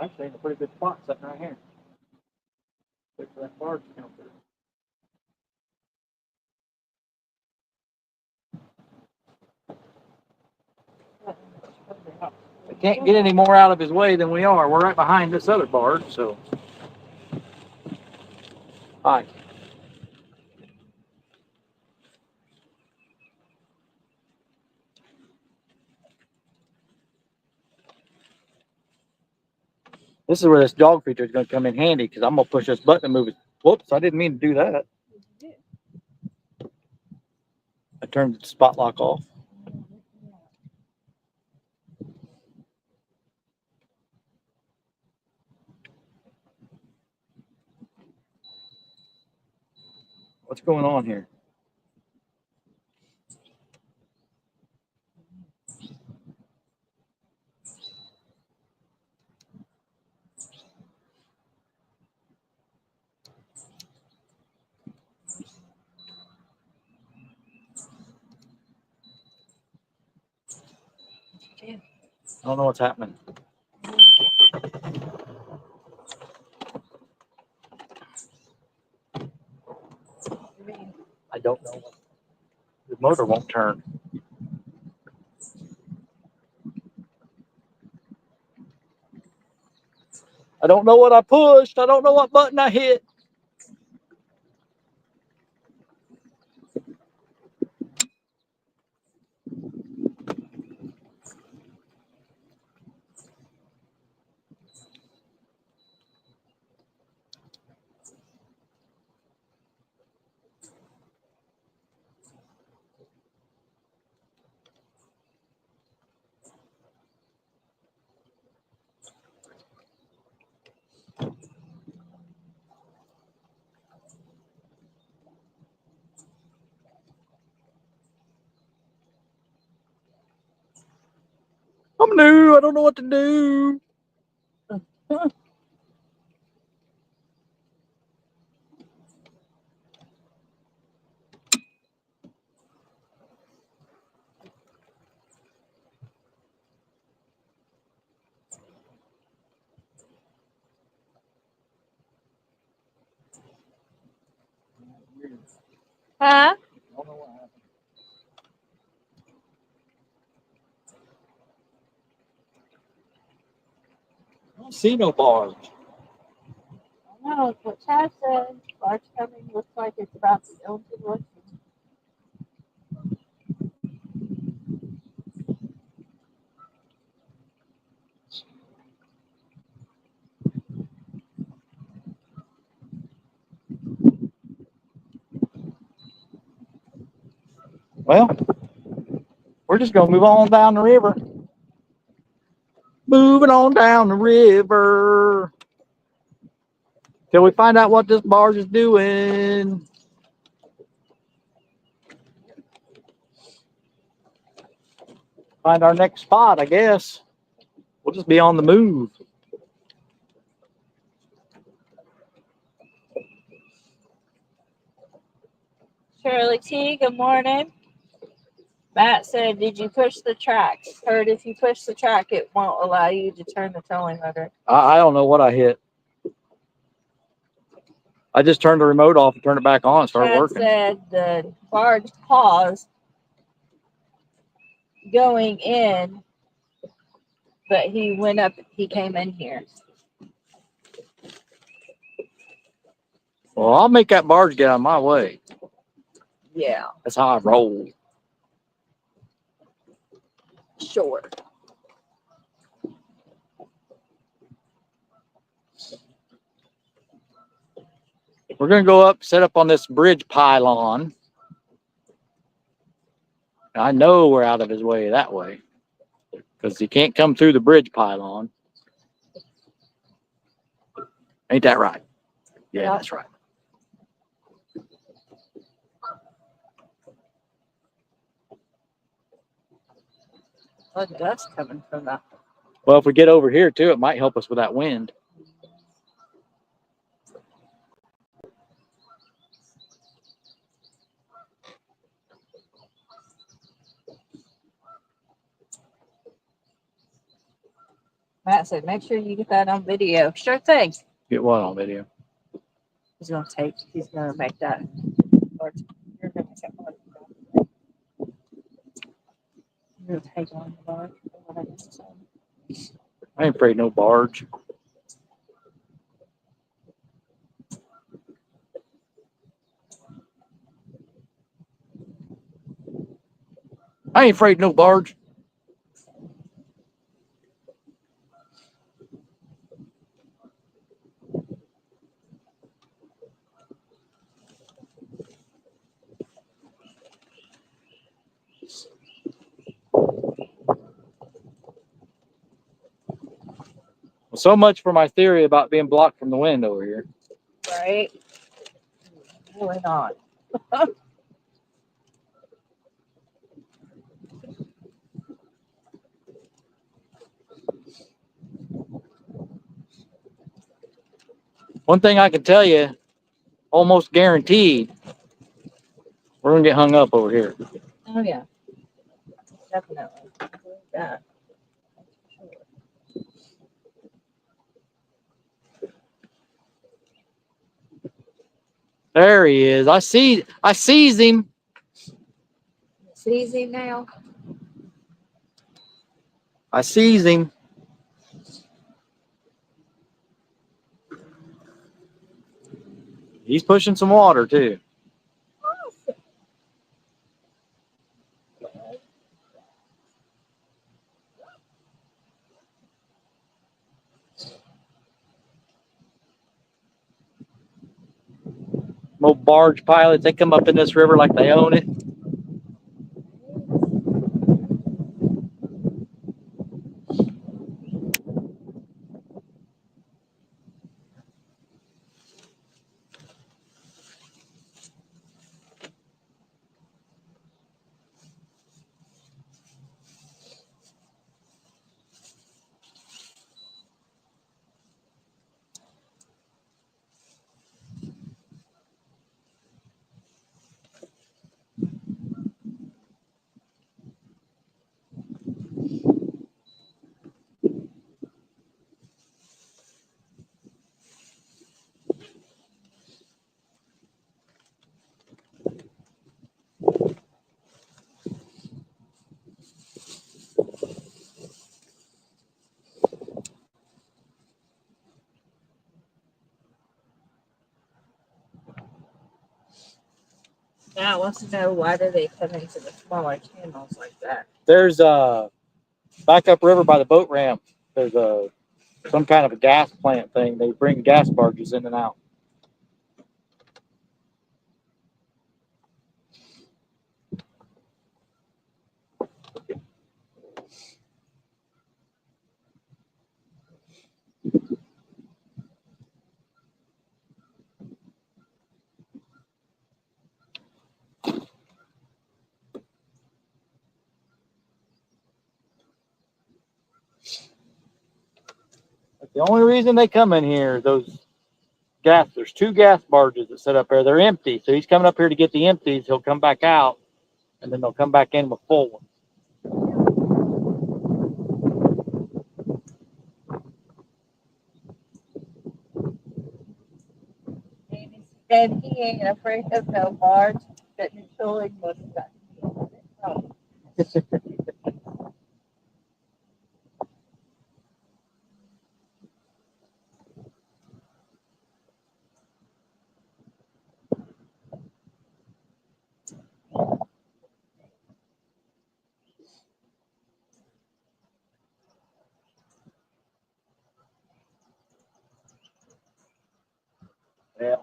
Actually, in a pretty good spot sitting right here. Wait for that barge to come through. We can't get any more out of his way than we are. We're right behind this other barge, so. Hi. This is where this jog feature is going to come in handy because I'm going to push this button and move it. Whoops, I didn't mean to do that. I turned the spot lock off. What's going on here? I don't know what's happening. I don't know. The motor won't turn. I don't know what I pushed. I don't know what button I hit. I'm new. I don't know what to do. Huh? I don't see no barge. No, it's what Chad said. Barge coming looks like it's about to go into the ocean. Well, we're just going to move on down the river. Moving on down the river. Till we find out what this barge is doing. Find our next spot, I guess. We'll just be on the move. Shirley T, good morning. Matt said, did you push the track? Heard if you push the track, it won't allow you to turn the towing motor. I don't know what I hit. I just turned the remote off and turned it back on and started Chad working. said the barge paused going in, but he went up, he came in here. Well, I'll make that barge get out of my way. Yeah, That's how I roll. sure. We're going to go up, set up on this bridge pylon. I know we're out of his way that way because he can't come through the bridge pylon. Ain't that right? Yeah, that's right. What dust coming from that? Well, if we get over here too, it might help us with that wind. Matt said, make sure you get that on video. Sure thing. Get what on video? He's gonna make that. Or you're gonna take one. You're gonna take on the bar. I ain't afraid no barge. I ain't afraid no barge. Well, so much for my theory about being blocked from the wind over here. Right? Really not. One thing I can tell you, almost guaranteed, we're gonna get hung up over here. Oh yeah. Definitely. Yeah. There he is. I seized him. It's easy now. I seized him. He's pushing some water too. Old barge pilots, they come up in this river like they own it. Now wants to know why do they come into the smaller channels like that? There's a back up river by the boat ramp. There's some kind of a gas plant thing. They bring gas barges in and out. But the only reason they come in here is those gas. There's two gas barges that sit up there. They're empty. So he's coming up here to get the empties. He'll come back out, and then they'll come back in with full ones. And he ain't afraid of no barge that his children was got. Oh. Yeah.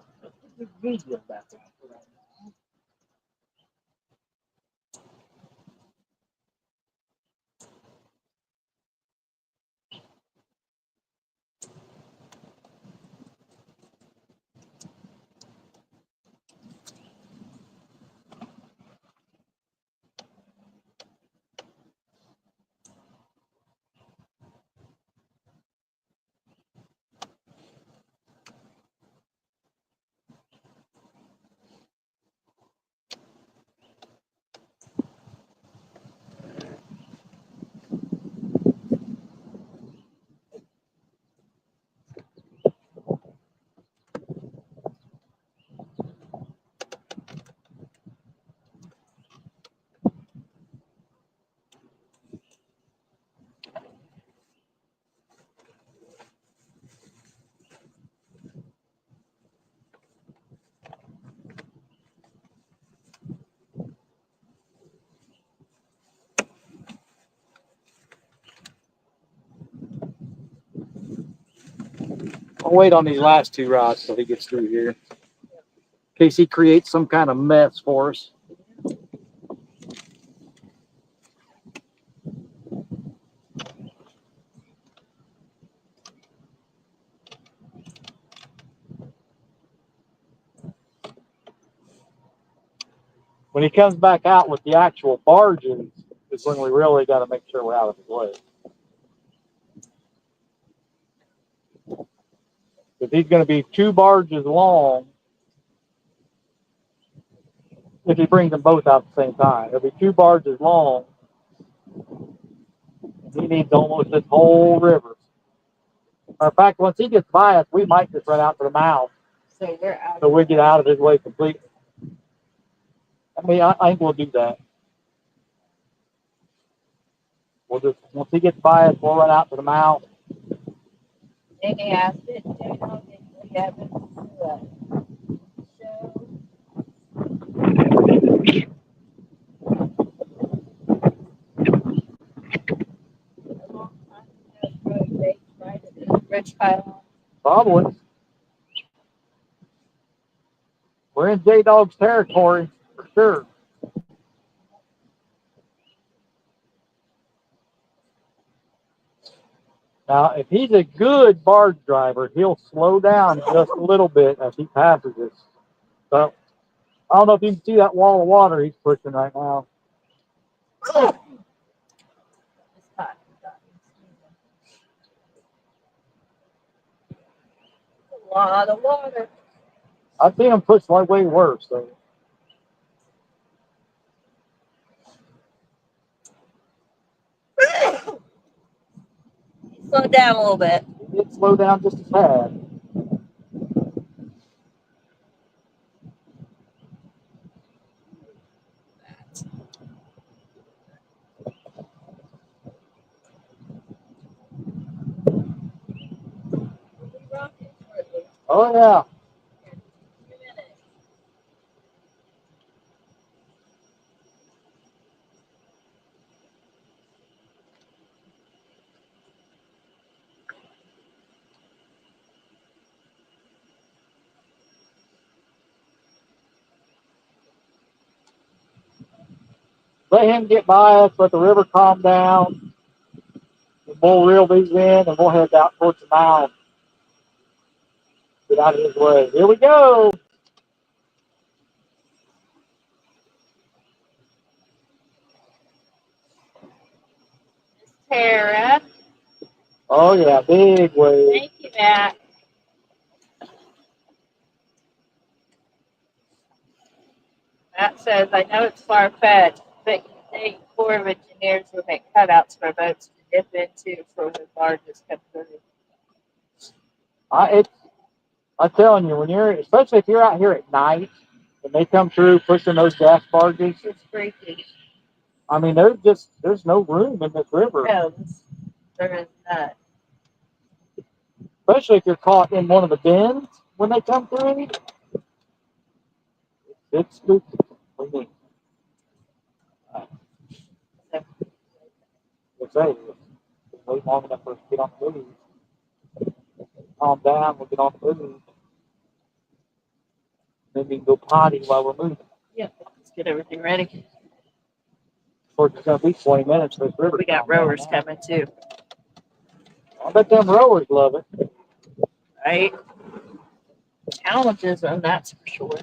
I'll wait on these last two rods till he gets through here. In case he creates some kind of mess for us. When he comes back out with the actual barges is when we really got to make sure we're out of his way. Because he's going to be 2 barges long if he brings them both out at the same time. It'll be 2 barges long. He needs almost this whole river. In fact, once he gets by us, we might just run out to the mouth. So we're out. So we get out of his way completely. I mean, I think we'll do that. We'll just, once he gets by us, we'll run out to the mouth. Amy asked it, J-Dog, and we haven't show. A long time ago, probably baked right at the rich pile. Probably. We're in J-Dog's territory, for sure. Now, if he's a good barge driver, he'll slow down just a little bit as he passes us. So, I don't know if you can see that wall of water he's pushing right now. It's hot. A lot of water. I've seen him push way worse. So. Slow down a little bit. He did slow down just a tad. Oh, yeah. Let him get by us, let the river calm down. And we'll reel these in and we'll head out towards the mouth. Get out of his way. Here we go. Tara. Oh, yeah, big wave. Thank you, Matt. Matt says, I know it's far-fetched, but you think Corps of Engineers would make cutouts for boats to dip into for the barges come through. I'm telling you, when you're, especially if you're out here at night and they come through pushing those gas barges, It's freaky. I mean, there's no room in this river. No, there is not. Especially if you're caught in one of the bends when they come through. It's spooky. Let's say, wait long enough for us to get on the move. Calm down, we'll get on the move. Then we can go potty while we're moving. Yeah, let's get everything ready. Of course, it's going to be 20 minutes for this river. We got rowers coming too, I bet them rowers love it. right? Challenges them, that's for sure.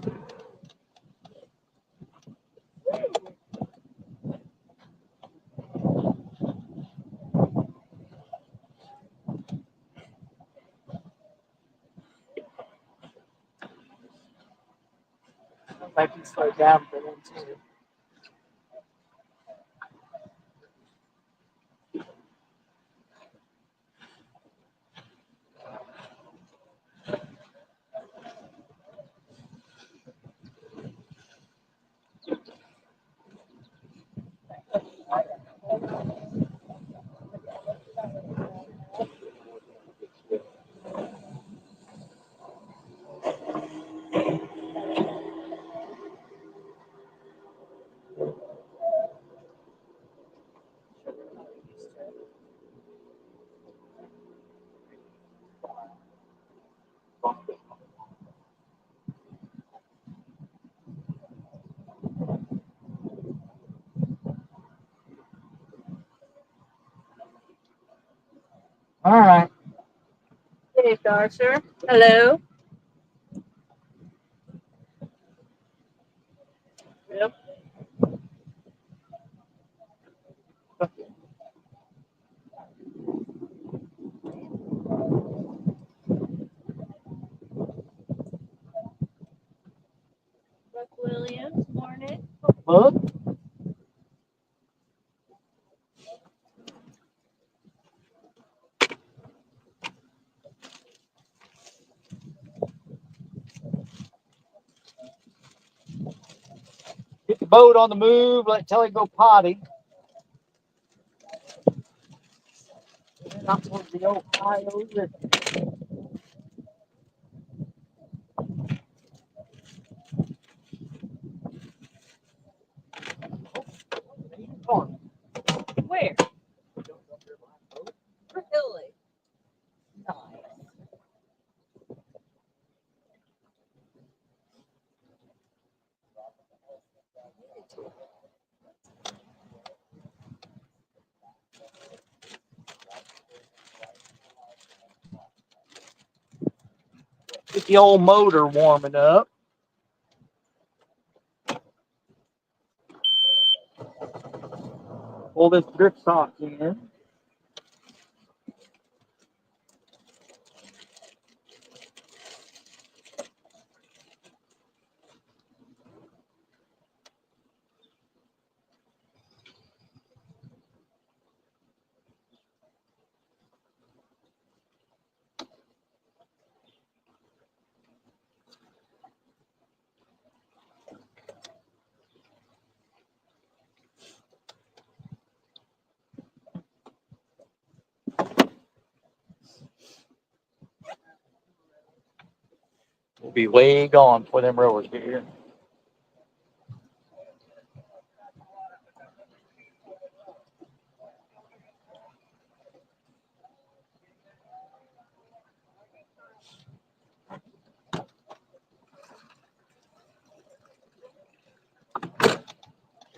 Might be slowed down for them too. All right. Hey, Darcer. Hello. Yep. Brooke Williams, morning. Look. Get the boat on the move. Let Telly go potty. And then up towards the Ohio River. Where? Really? Nice. Get the old motor warming up. Pull this grip sock in. We'll be way gone before them rowers get here.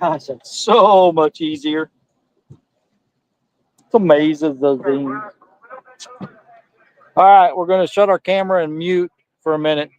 Gosh, that's so much easier. It's amazing the thing. All right, we're going to shut our camera and mute for a minute.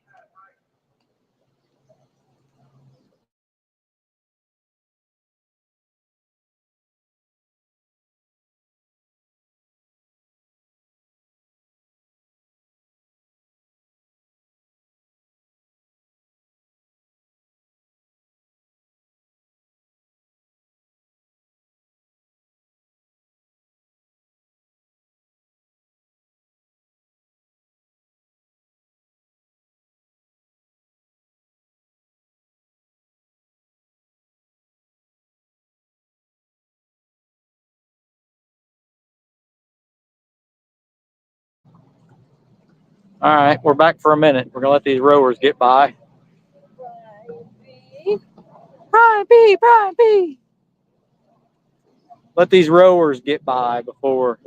All right, we're back for a minute. We're going to let these rowers get by. Brian B, Brian B. Let these rowers get by before.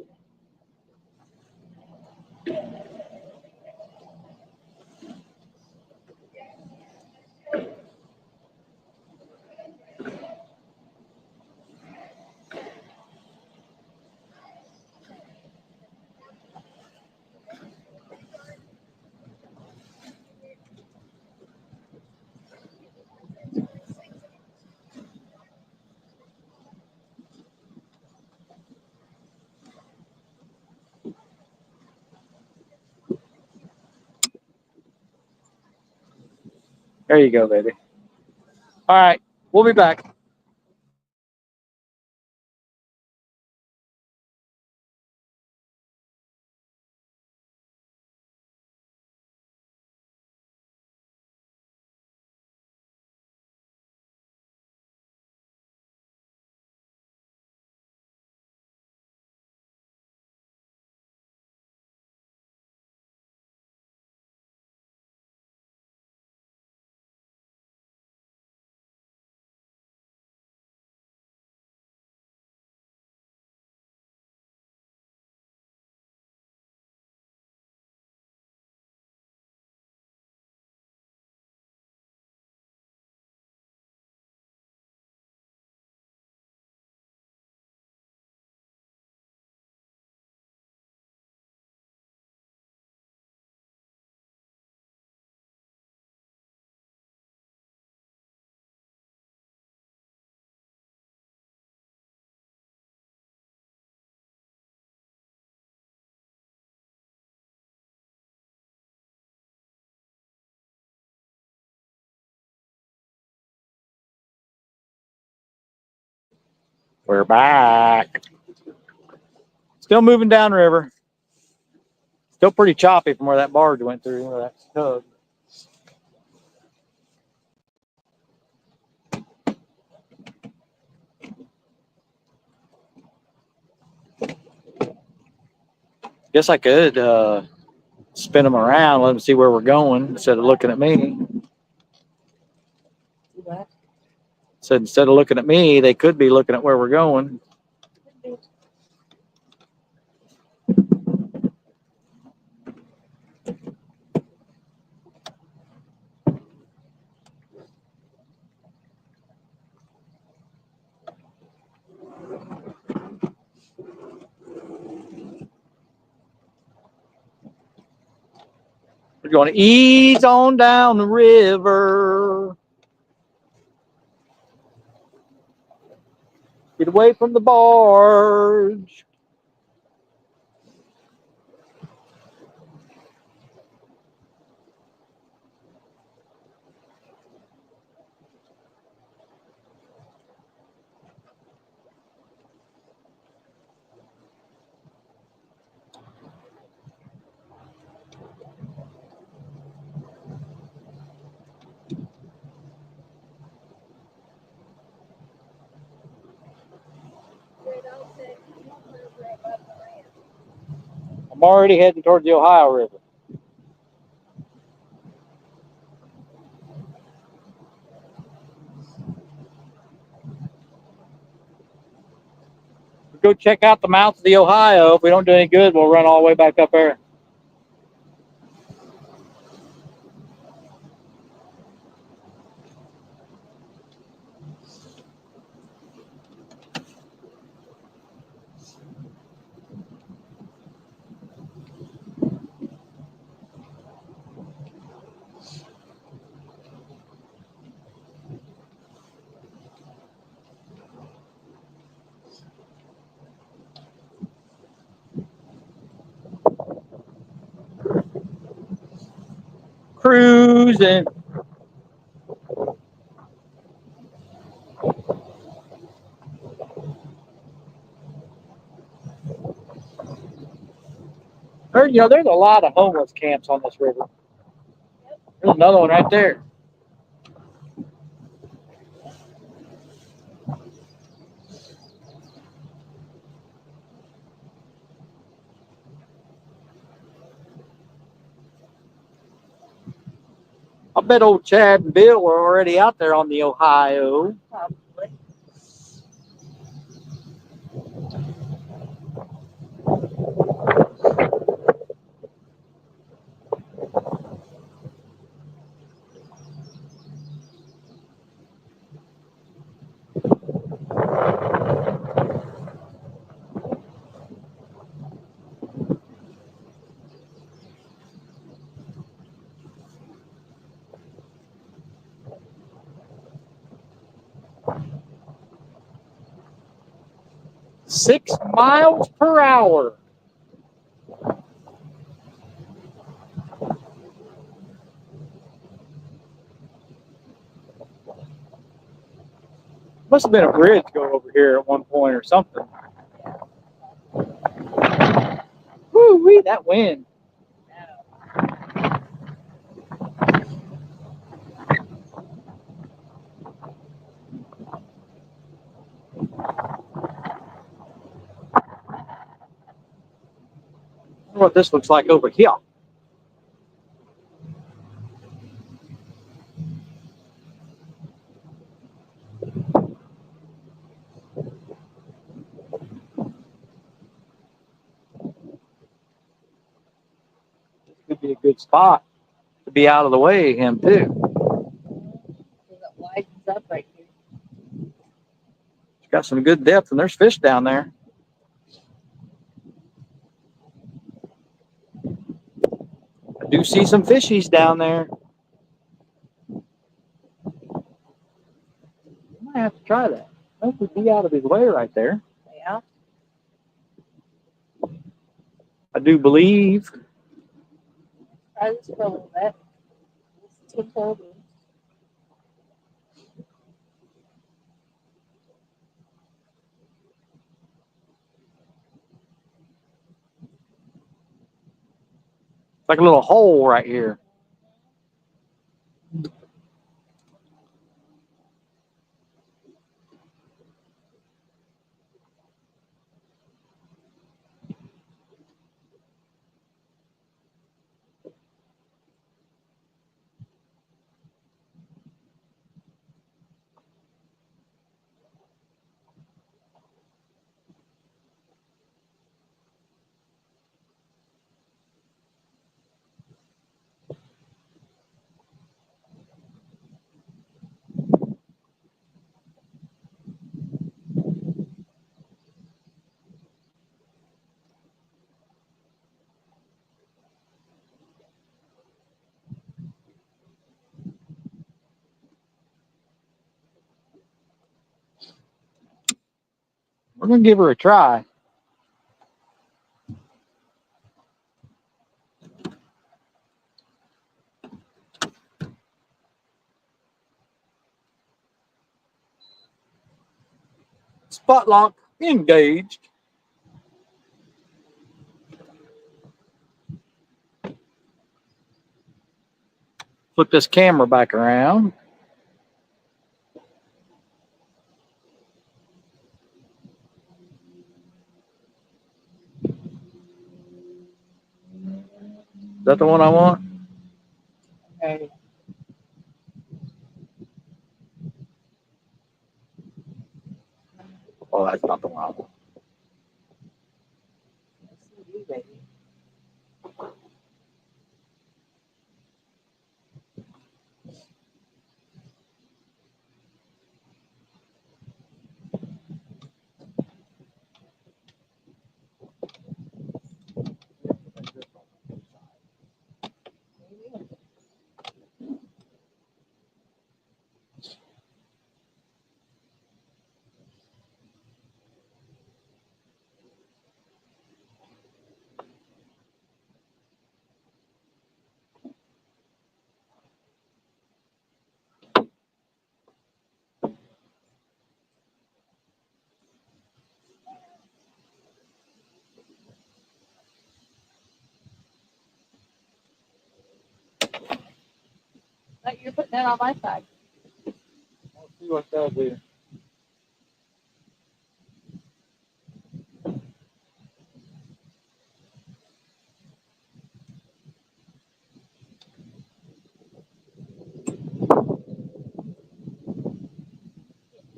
There you go, baby. All right, we'll be back. We're back. Still moving downriver. Still pretty choppy from where that barge went through, where that tug. Guess I could spin them around, let them see where we're going instead of looking at me. What? Said instead of looking at me, they could be looking at where we're going. We're going to ease on down the river. Get away from the barge. I'm already heading towards the Ohio River. We'll go check out the mouth of the Ohio. If we don't do any good, we'll run all the way back up there. Cruising. There's a lot of homeless camps on this river. There's another one right there. I bet old Chad and Bill were already out there on the Ohio. Probably. Six miles per hour. Must have been a bridge go over here at one point or something. Woo-wee, that wind. I wonder what this looks like over here. This could be a good spot to be out of the way of him too. It widens up right here. It's got some good depth and there's fish down there. I do see some fishies down there. I might have to try that. I think we'd be out of his way right there. Yeah. I do believe. Try this for a little bit. It's too cold. It's like a little hole right here. We're gonna give her a try. Spot lock engaged. Flip this camera back around. Is that the one I want? Okay. Oh, that's not the one I want. But you're putting that on my side. Let's see what they'll do.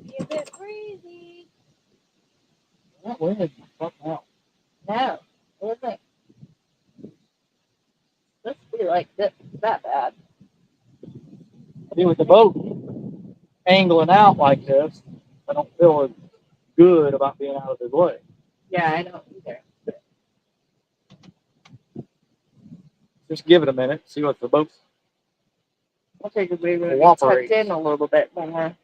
Be a bit breezy. That wind is fucking out. No, it wasn't. Let's be like this. That bad. See, with the boat angling out like this, I don't feel as good about being out of his way. Yeah, I don't either. Just give it a minute, see what the boat's. I figured we would be Cooperates. tucked in a little bit more.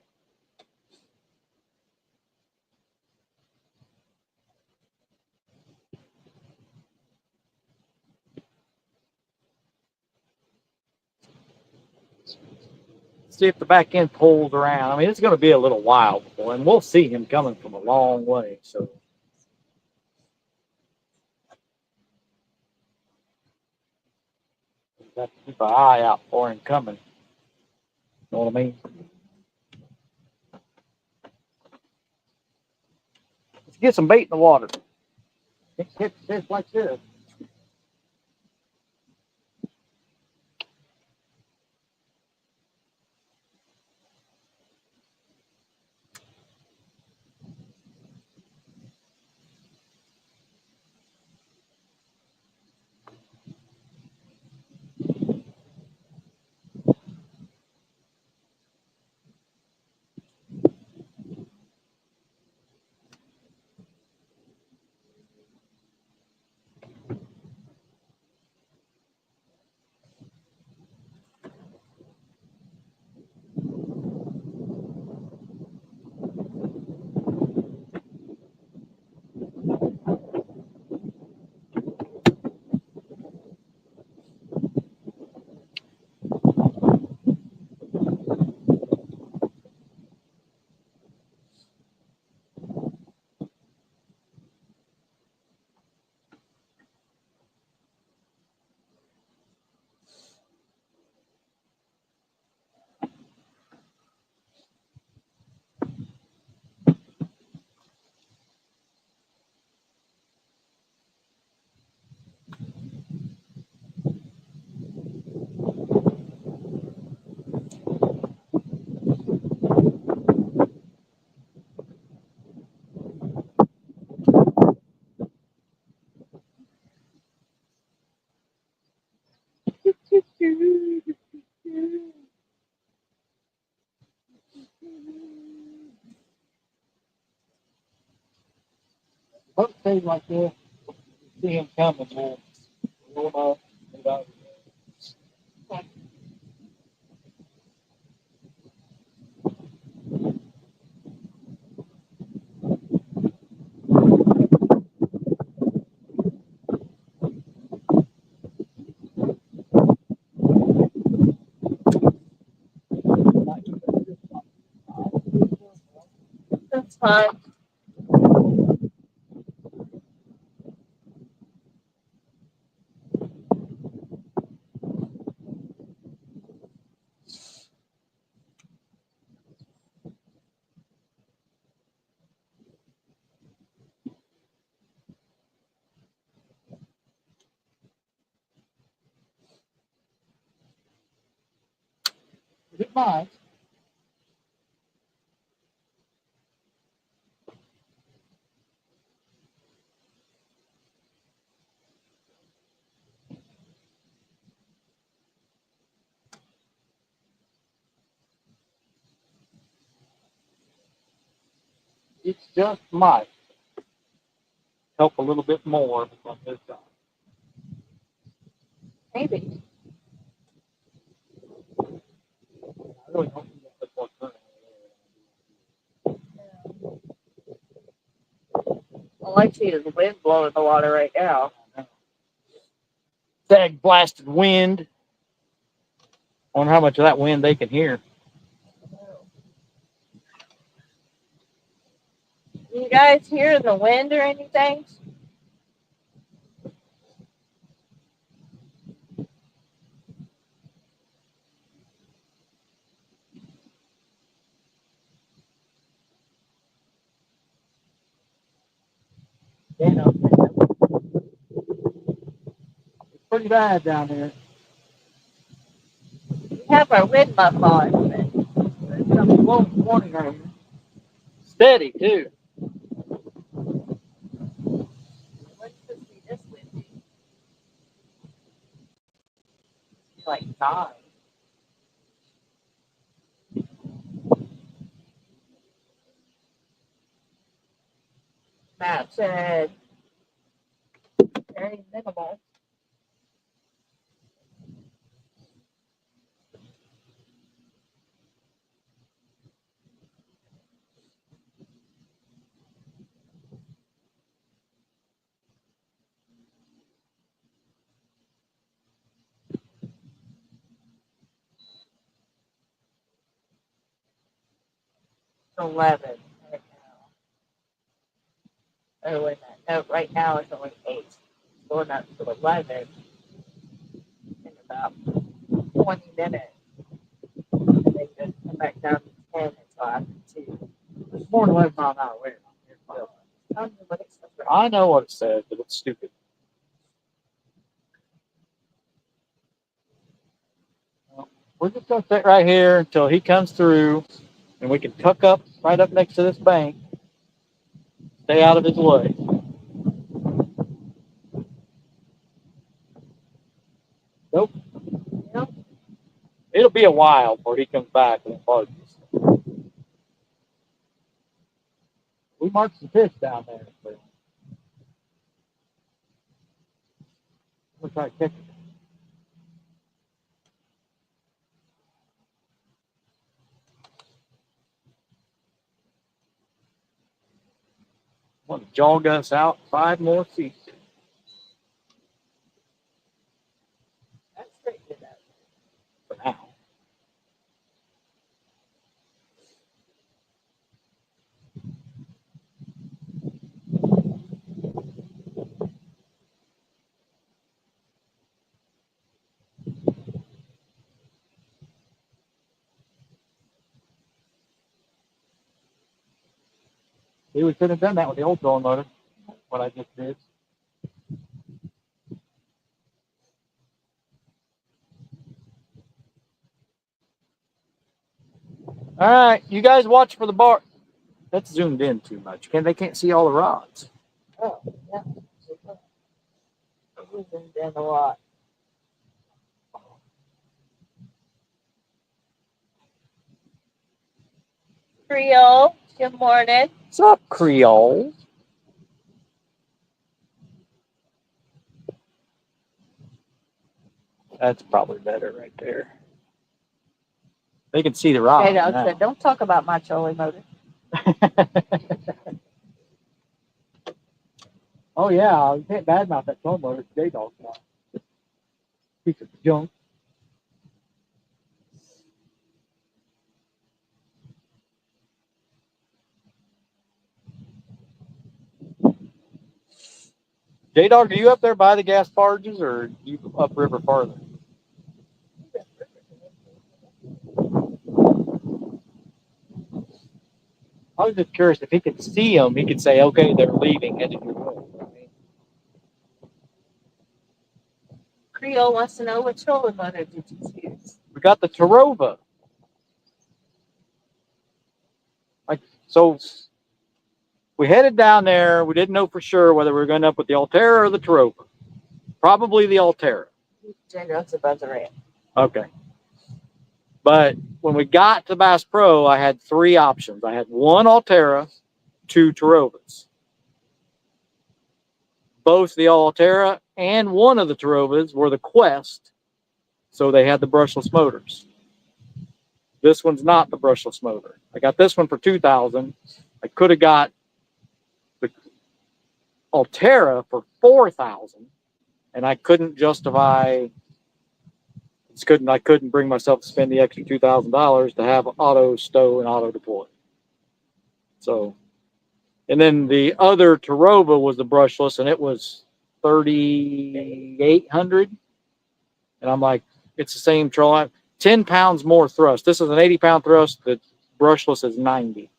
See if the back end pulls around. I mean, it's going to be a little while before, and we'll see him coming from a long way. So we have to keep an eye out for him coming. Know what I mean? Let's get some bait in the water. Hit fish like this. boat stays like this, you see him coming, man. Roll him up, move out. That's fine. It might. It just might help a little bit more on this side. Maybe. I really hope you get this one turning. All I see is the wind blowing the water right now. That blasted wind. I wonder how much of that wind they can hear. You guys hear the wind or anything? You know, it's pretty bad down there. We have our wind muff on, but There's some low warning right here. Steady, too. what's supposed to be this windy? Like 9. Map said very minimal. It's 11 right now. Oh, wait a minute. No, right now it's only 8. It's going up to 11 in about 20 minutes. And then just come back down to 10 until after 2. It's more than 11 mile an hour wind. Tell me what it says right I know what it says, but it's stupid. We're just going to sit right here until he comes through, and we can tuck up right up next to this bank. Stay out of his way. Nope. now. It'll be a while before he comes back and barges. We marked some fish down there. But we'll try to catch it. Want to jog us out 5 more feet. That's pretty good. For now. See, we could have done that with the old trolling motor. What I just did. All right, you guys watch for the bar. That's zoomed in too much. They can't see all the rods. Oh, yeah. We've been doing a lot. Creole, good morning. What's up, Creole? That's probably better right there. They can see the rock. J-Dog said, don't talk about my trolling motor. Oh yeah, you can't badmouth that phone motor. It's J-Dog now. Piece of junk. J-Dog, are you up there by the gas barges or are you upriver farther? I was just curious if he could see them, he could say, okay, they're leaving, headed your way. Creole wants to know what trolling motor did you use? We got the Terrova. So we headed down there. We didn't know for sure whether we were going to end up with the Altera or the Terrova. Probably the Altera. J-Dog's a buzzer ant. Okay. But when we got to Bass Pro, I had three options. I had one Altera, two Terrovas. Both the Altera and one of the Terrovas were the Quest, so they had the brushless motors. This one's not the brushless motor. I got this one for $2,000. I could have got the Altera for $4,000, and I couldn't justify. I couldn't bring myself to spend the extra $2,000 to have auto stow and auto deploy. So, and then the other Terrova was the brushless, and it was $3,800. And I'm like, it's the same troll. 10 pounds more thrust. This is an 80-pound thrust. The brushless is 90.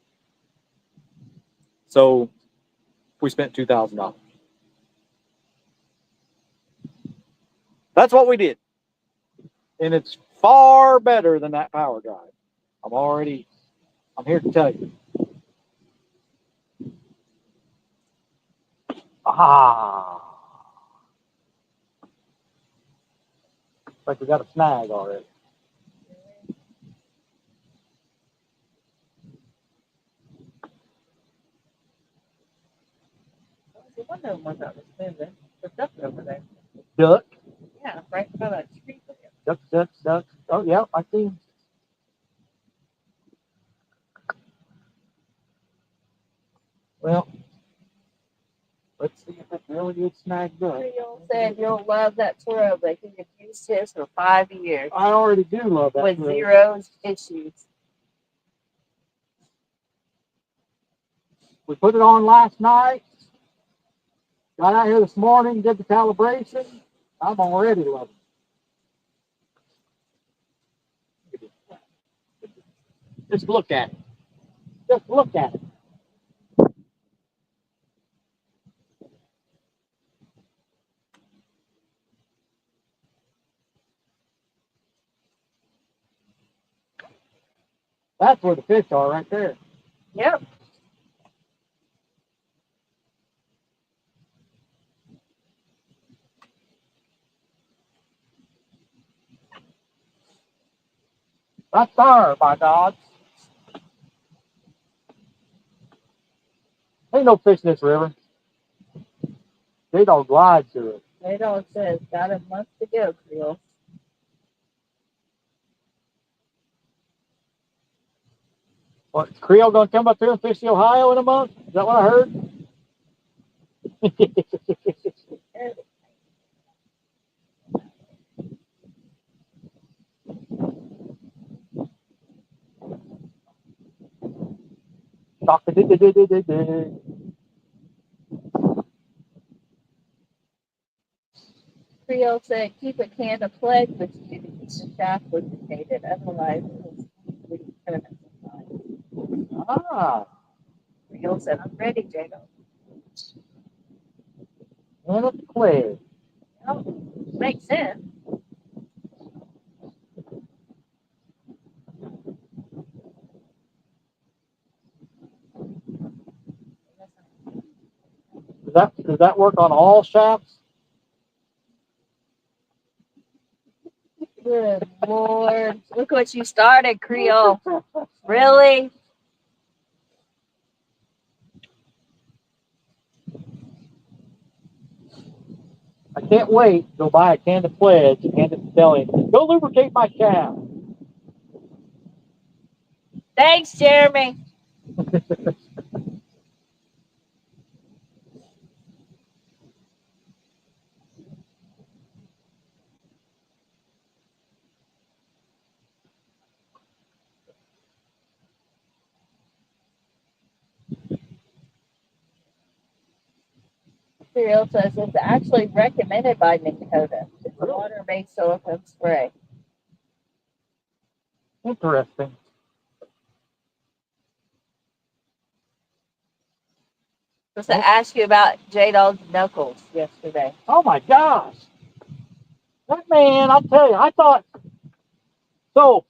So we spent $2,000. That's what we did. And it's far better than that power drive. I'm here to tell you. Like we got a snag already. One of them was that was moving. There's nothing over there. Duck. Yeah, right by that tree. Duck, duck, duck. Oh, yeah, I see. Well, let's see if it's really good snag duck. Creole said you'll love that Terrova. He had used his for 5 years I already do love that. with Terrova. 0 issues. We put it on last night. Got out here this morning, did the calibration. I'm already loving it. Just look at it. Just look at it. That's where the fish are right there. Yep. Right there, by God. Ain't no fish in this river. They don't glide to it. J-Dog says got a month to go, Creole. What, Creole gonna come up here and fish the Ohio in a month? Is that what I heard? Creole said keep a can of plague with you to keep the shaft lubricated. Otherwise, it'll leave tournament sometimes. Ah, Creole said, I'm ready, J-Dog. and it's clear. Oh, makes sense. Does that work on all shafts? Good Lord. Look what you started, Creole. Really? I can't wait to go buy a can of pledge and hand it to Kelly. Go lubricate my shaft. Thanks, Jeremy. Material says it's actually recommended by Minn Kota. It's a water-based silicone spray. Interesting. Supposed to ask you about J-Dog's knuckles yesterday. Oh my gosh. That man, I'll tell you, I thought so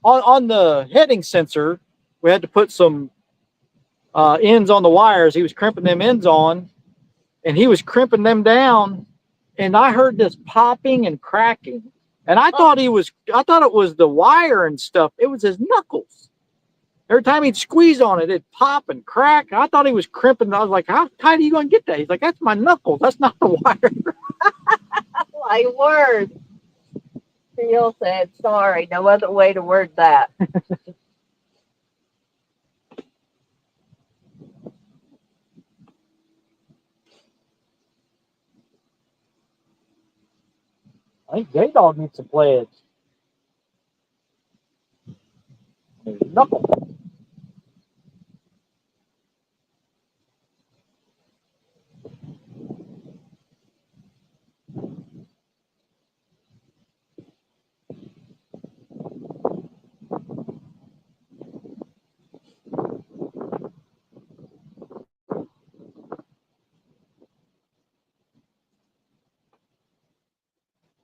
on the heading sensor, we had to put some ends on the wires. He was crimping them ends on, and he was crimping them down, and I heard this popping and cracking. And I thought it was the wire and stuff. It was his knuckles. Every time he'd squeeze on it, it'd pop and crack. I thought he was crimping. I was like, how tight are you going to get that? He's like, that's my knuckles. That's not the wire. My word. Creel said, sorry, no other way to word that. I think J-Dog needs some pledge. Knuckle.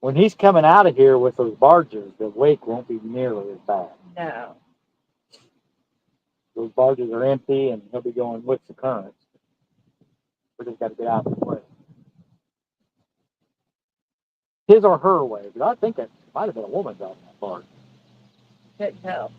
When he's coming out of here with those barges, the wake won't be nearly as bad. No. Those barges are empty, and he'll be going with the current. We just got to get out of the way. His or her way, but I think it might have been a woman driving that barge. Couldn't tell.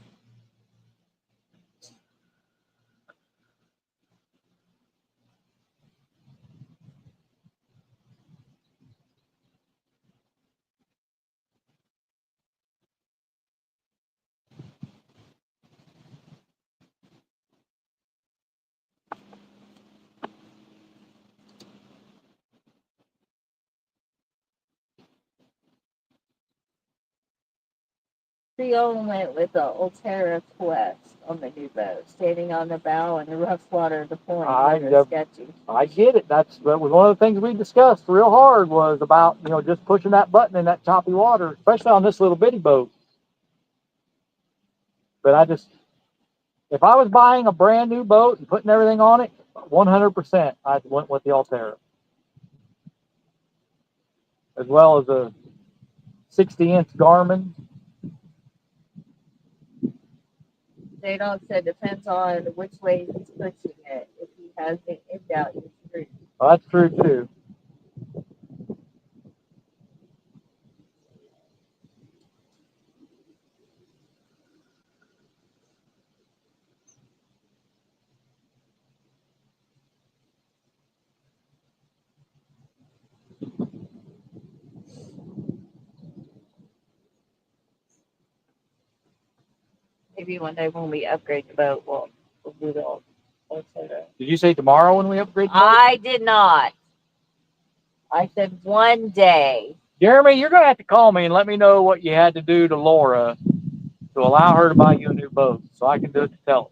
Creel went with the Ultra Quest on the new boat, standing on the bow in the rough water of the point. Sketchy. I get it. That was one of the things we discussed real hard was about, just pushing that button in that choppy water, especially on this little bitty boat. But if I was buying a brand new boat and putting everything on it, 100% I went with the Altera. As well as a 60-inch Garmin. J-Dog said depends on which way he's pushing it. If he has the end out, he's screwed. Well, that's true too. Maybe one day when we upgrade the boat, we'll do the Ultra. Did you say tomorrow when we upgrade the boat? I did not. I said one day. Jeremy, you're going to have to call me and let me know what you had to do to Laura to allow her to buy you a new boat so I can do it to tell her.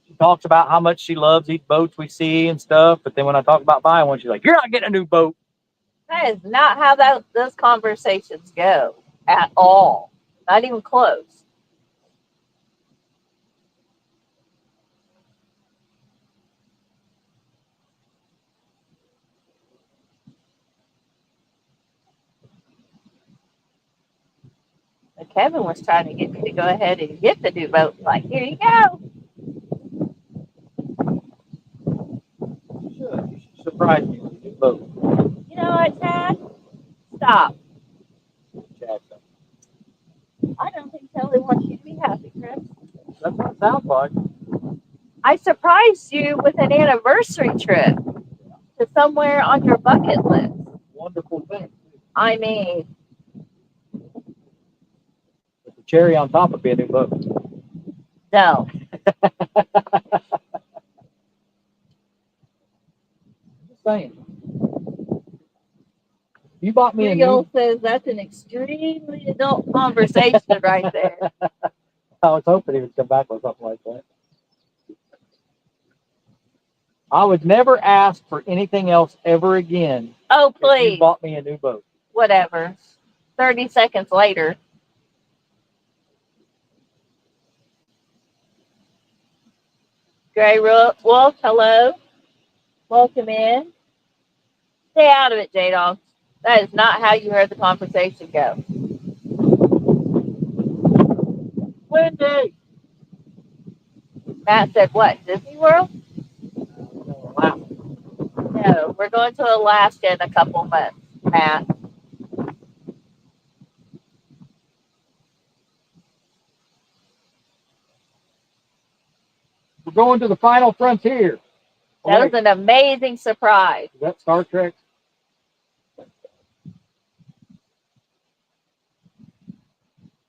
She talks about how much she loves these boats we see and stuff, but then when I talk about buying one, she's like, you're not getting a new boat. That is not how those conversations go at all. Not even close. And Kevin was trying to get me to go ahead and get the new boat. Like, here you go. You should surprise me with a new boat. You know what, Chad? Stop. really want you to be happy, Chris. That's what it sounds like. I surprised you with an anniversary trip to somewhere on your bucket list. Wonderful thing. I mean, With the cherry on top of it, a new boat. no. Just saying. You bought me a Real new. says that's an extremely adult conversation right there. I was hoping he would come back with something like that. I would never ask for anything else ever again. Oh, If you please. bought me a new boat. Whatever. 30 seconds later. Gray Wolf, hello. Welcome in. Stay out of it, J-Dog. That is not how you heard the conversation go. Wendy! Matt said, what, Disney World? Wow. No, we're going to Alaska in a couple months, Matt. We're going to the final frontier. Oh, That wait, was an amazing surprise. is that Star Trek?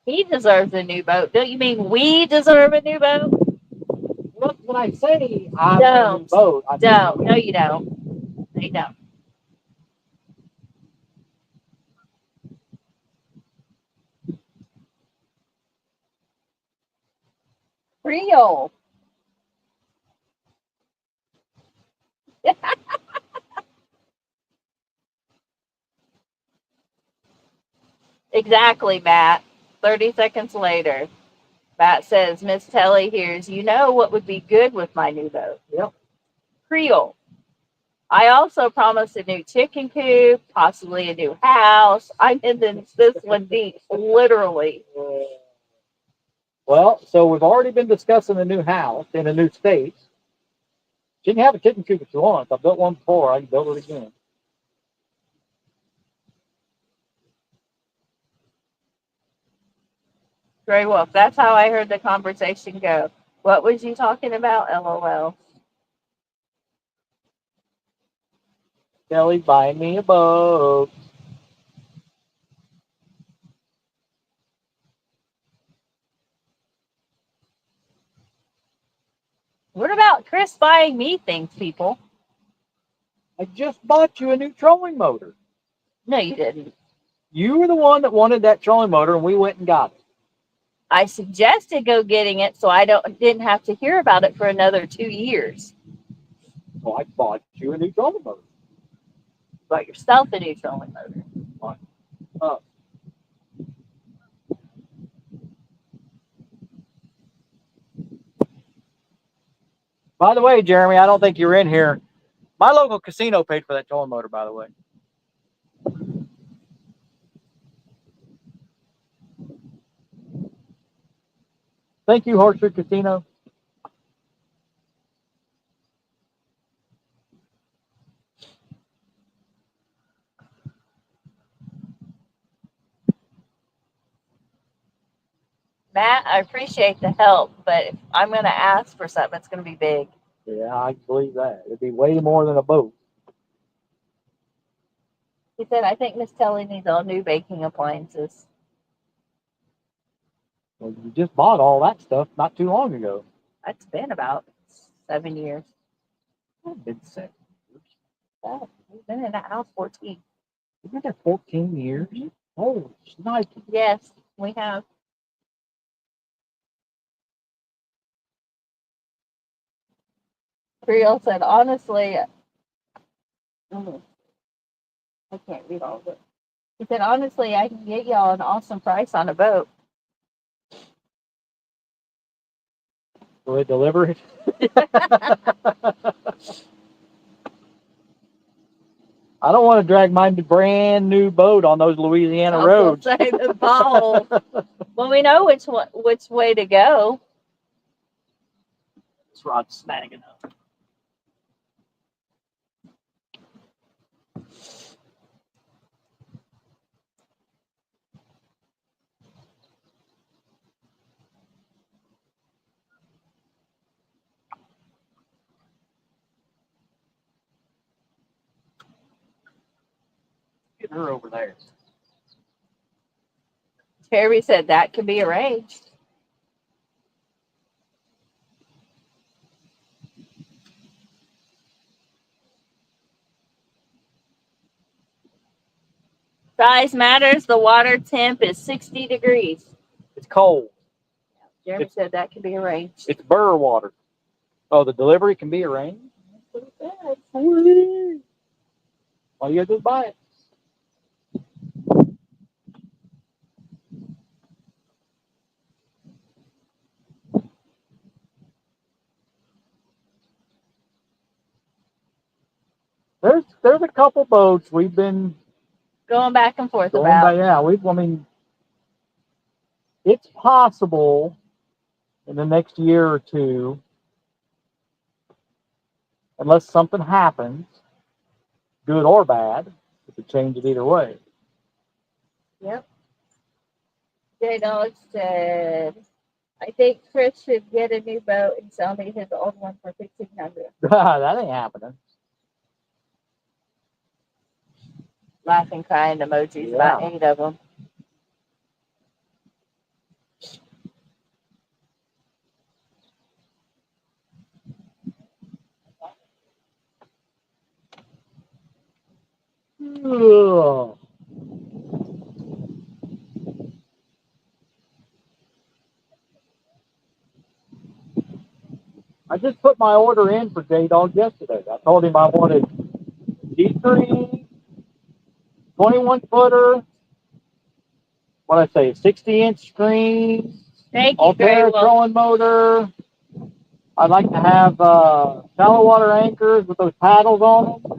He deserves a new boat. Don't you mean we deserve a new boat? Look, when I say I want a new Don't. boat, I Don't. mean, No, you don't. No, you don't. Real. Exactly, Matt. 30 seconds later, Matt says, Miss Telly hears, you know what would be good with my new boat? Yep. Creole. I also promised a new chicken coop, possibly a new house. I'm in this one deep, literally. Well, so we've already been discussing a new house in a new state. You can have a chicken coop if you want. I built one before. I can build it again. Gray Wolf, that's how I heard the conversation go. What was you talking about? LOL. Kelly, buy me a boat. What about Chris buying me things, people? I just bought you a new trolling motor. No, you didn't. You were the one that wanted that trolling motor, and we went and got it. I suggested go getting it so I didn't have to hear about it for another 2 years. So I bought you a new trolling motor. You bought yourself a new trolling motor. Uh, by the way, Jeremy, I don't think you're in here. My local casino paid for that trolling motor, by the way. Thank you, Horseshoe Casino. Matt, I appreciate the help, but if I'm going to ask for something, it's going to be big. Yeah, I believe that. It'd be way more than a boat. He said, I think Miss Telly needs all new baking appliances. Well, you just bought all that stuff not too long ago. That's been about 7 years. It's been 7 years. Oh, we've been in that house 14. You've been there 14 years? Oh, snipe. Yes, we have. Creole said, honestly, I can't read all of it. He said, honestly, I can get y'all an awesome price on a boat. Will it deliver it? I don't want to drag my brand new boat on those Louisiana roads. Say the ball. Well, we know which way to go. This rod's snagging up. They're over there. Terry said that can be arranged. Size matters. The water temp is 60 degrees. It's cold. Jeremy said that can be arranged. It's burr water. Oh, the delivery can be arranged? All you gotta do is buy it. There's a couple boats we've been Going back and forth going about. by. Yeah, I mean, it's possible in the next year or two, unless something happens, good or bad, we could change it either way. Yep. J Dog said, I think Chris should get a new boat and sell me his old one for $1,500. That ain't happening. Laughing, crying emojis, about 8 of them. Ugh. I just put my order in for J-Dog yesterday. I told him I wanted D3, 21-footer, what I say, 60-inch screen, Thank you very Altera well. trolling motor. I'd like to have shallow water anchors with those paddles on them.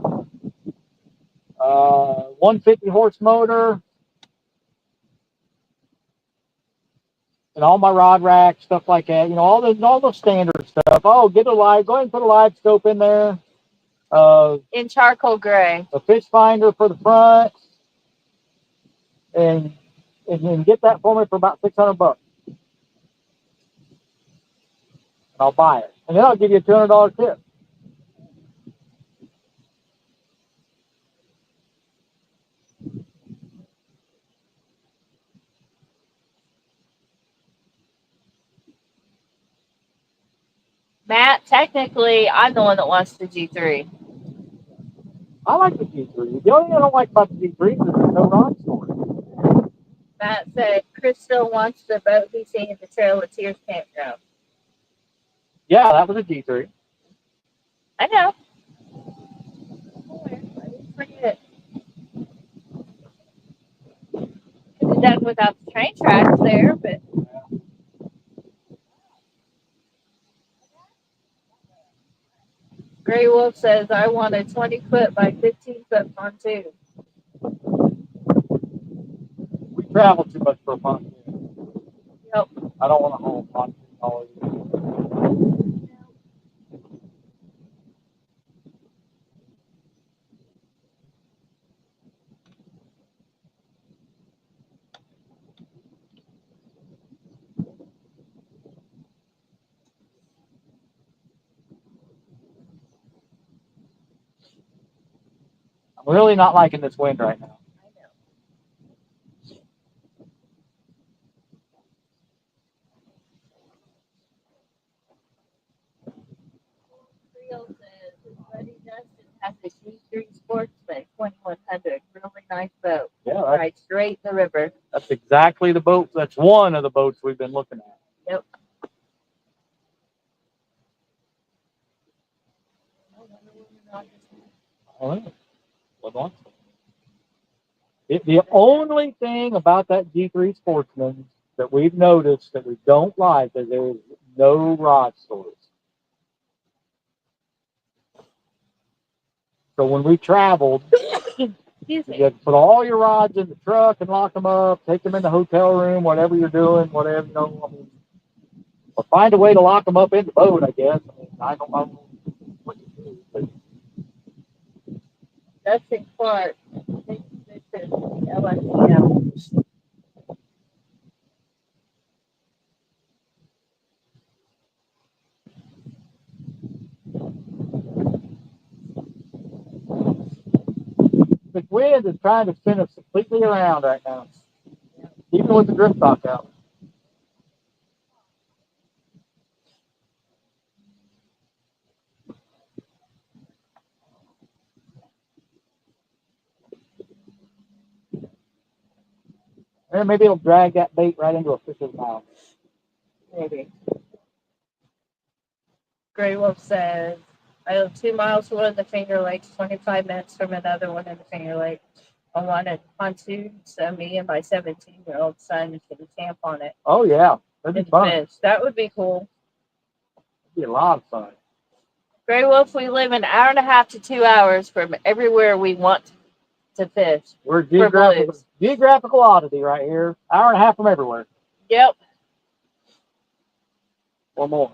150 horse motor. And all my rod racks, stuff like that. You know, all the standard stuff. Oh, go ahead and put a live scope in there. In charcoal gray. A fish finder for the front. And get that for me for about $600. And I'll buy it. And then I'll give you a $200 tip. Matt, technically, I'm the one that wants the G3. I like the G3. The only thing I don't like about the G3 is there's no rod storage. Matt said Chris still wants the boat he's seen at the Trail of Tears campground. Yeah, that was a G3. I know. I didn't forget. Could have done without the train tracks there, but. Gray Wolf says, I want a 20-foot by 15-foot pontoon. We travel too much for a pontoon. Yep. I don't want to haul a pontoon all year. I'm really not liking this wind right now. I know. Creel says his buddy Justin has a G3 Sportsman 2100. Really nice boat. Yeah, Right straight in the river. that's exactly the boat. That's one of the boats we've been looking at. Yep. All right. The only thing about that G3 Sportsman that we've noticed that we don't like is there is no rod storage. So when we traveled, Excuse you me. had to put all your rods in the truck and lock them up, take them in the hotel room, whatever you're doing, whatever, you know, I mean, or find a way to lock them up in the boat, I guess. I mean, I don't know what you do, but Justin Clark. LSTM. wind is trying to spin us completely around right now, even with the drift stock out. And maybe it'll drag that bait right into a fish's mouth. Maybe. Gray Wolf says, I live 2 miles from one of the Finger Lakes, 25 minutes from another one in the Finger Lake. I wanted pontoon so me and my 17-year-old son can camp on it. Oh yeah, that'd be And fun. fish. That would be cool. It'd be a lot of fun. Gray Wolf, we live an hour and a half to 2 hours from everywhere we want to fish. We're blues. geographical oddity right here. Hour and a half from everywhere. Yep. Or more.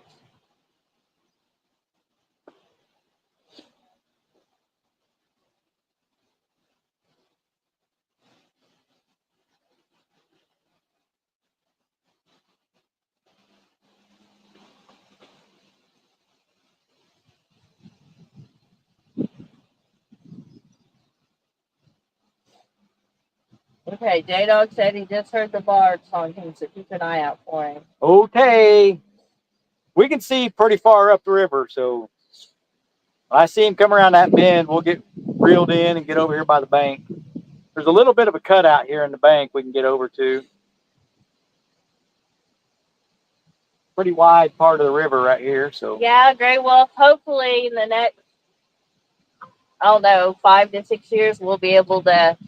Okay, J-Dog said he just heard the barge honking, so keep an eye out for him. Okay. We can see pretty far up the river, so I see him come around that bend. We'll get reeled in and get over here by the bank. There's a little bit of a cutout here in the bank we can get over to. Pretty wide part of the river right here, so. Yeah, Gray Wolf, hopefully in the next, I don't know, 5 to 6 years, we'll be able to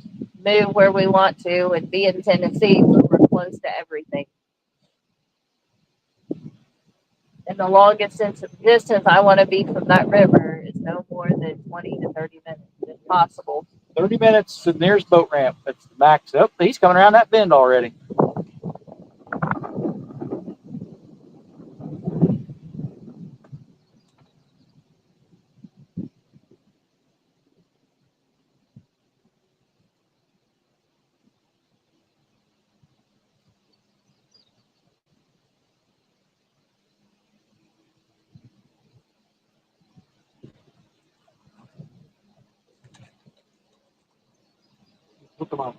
move where we want to and be in Tennessee so we're close to everything. And the longest distance I want to be from that river is no more than 20 to 30 minutes, if possible. 30 minutes to the nearest boat ramp. That's the max. Oh, he's coming around that bend already. Look them up.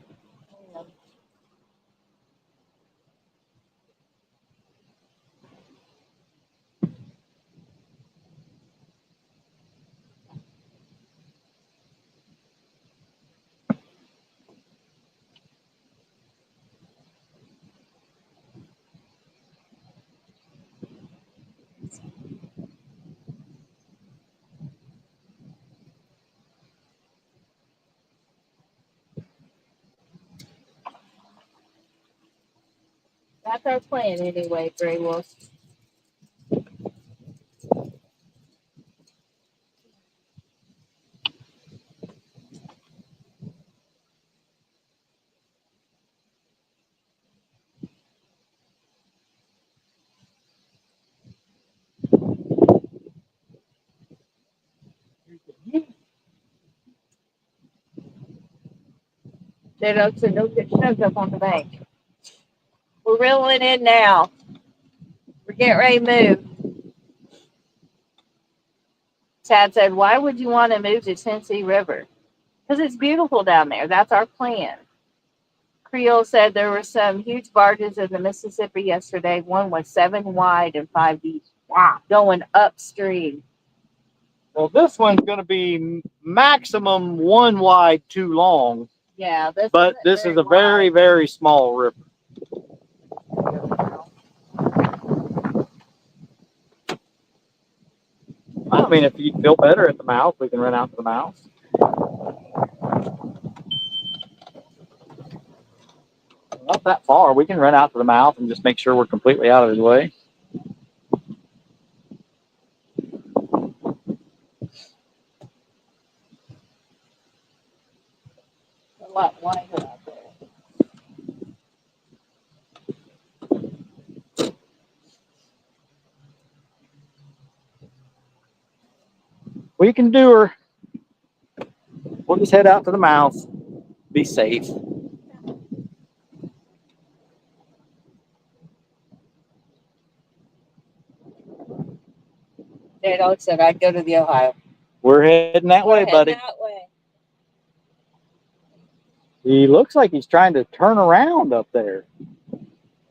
That's our plan anyway, Gray Wolf. J-Dog said don't get shoved up on the bank. We're reeling in now. We're getting ready to move. Chad said, why would you want to move to Tennessee River? Because it's beautiful down there. That's our plan. Creole said there were some huge barges in the Mississippi yesterday. One was 7 wide and 5 deep. Wow. Going upstream. Well, this one's going to be maximum 1 wide, 2 long. Yeah. But this is a very, very small river. I mean, if you feel better at the mouth, we can run out to the mouth. Not that far. We can run out to the mouth and just make sure we're completely out of his way. A lot wider out there. We can do her. We'll just head out to the mouth. Be safe. J-Dog said I'd go to the Ohio. We're heading that way, buddy. That way. He looks like he's trying to turn around up there.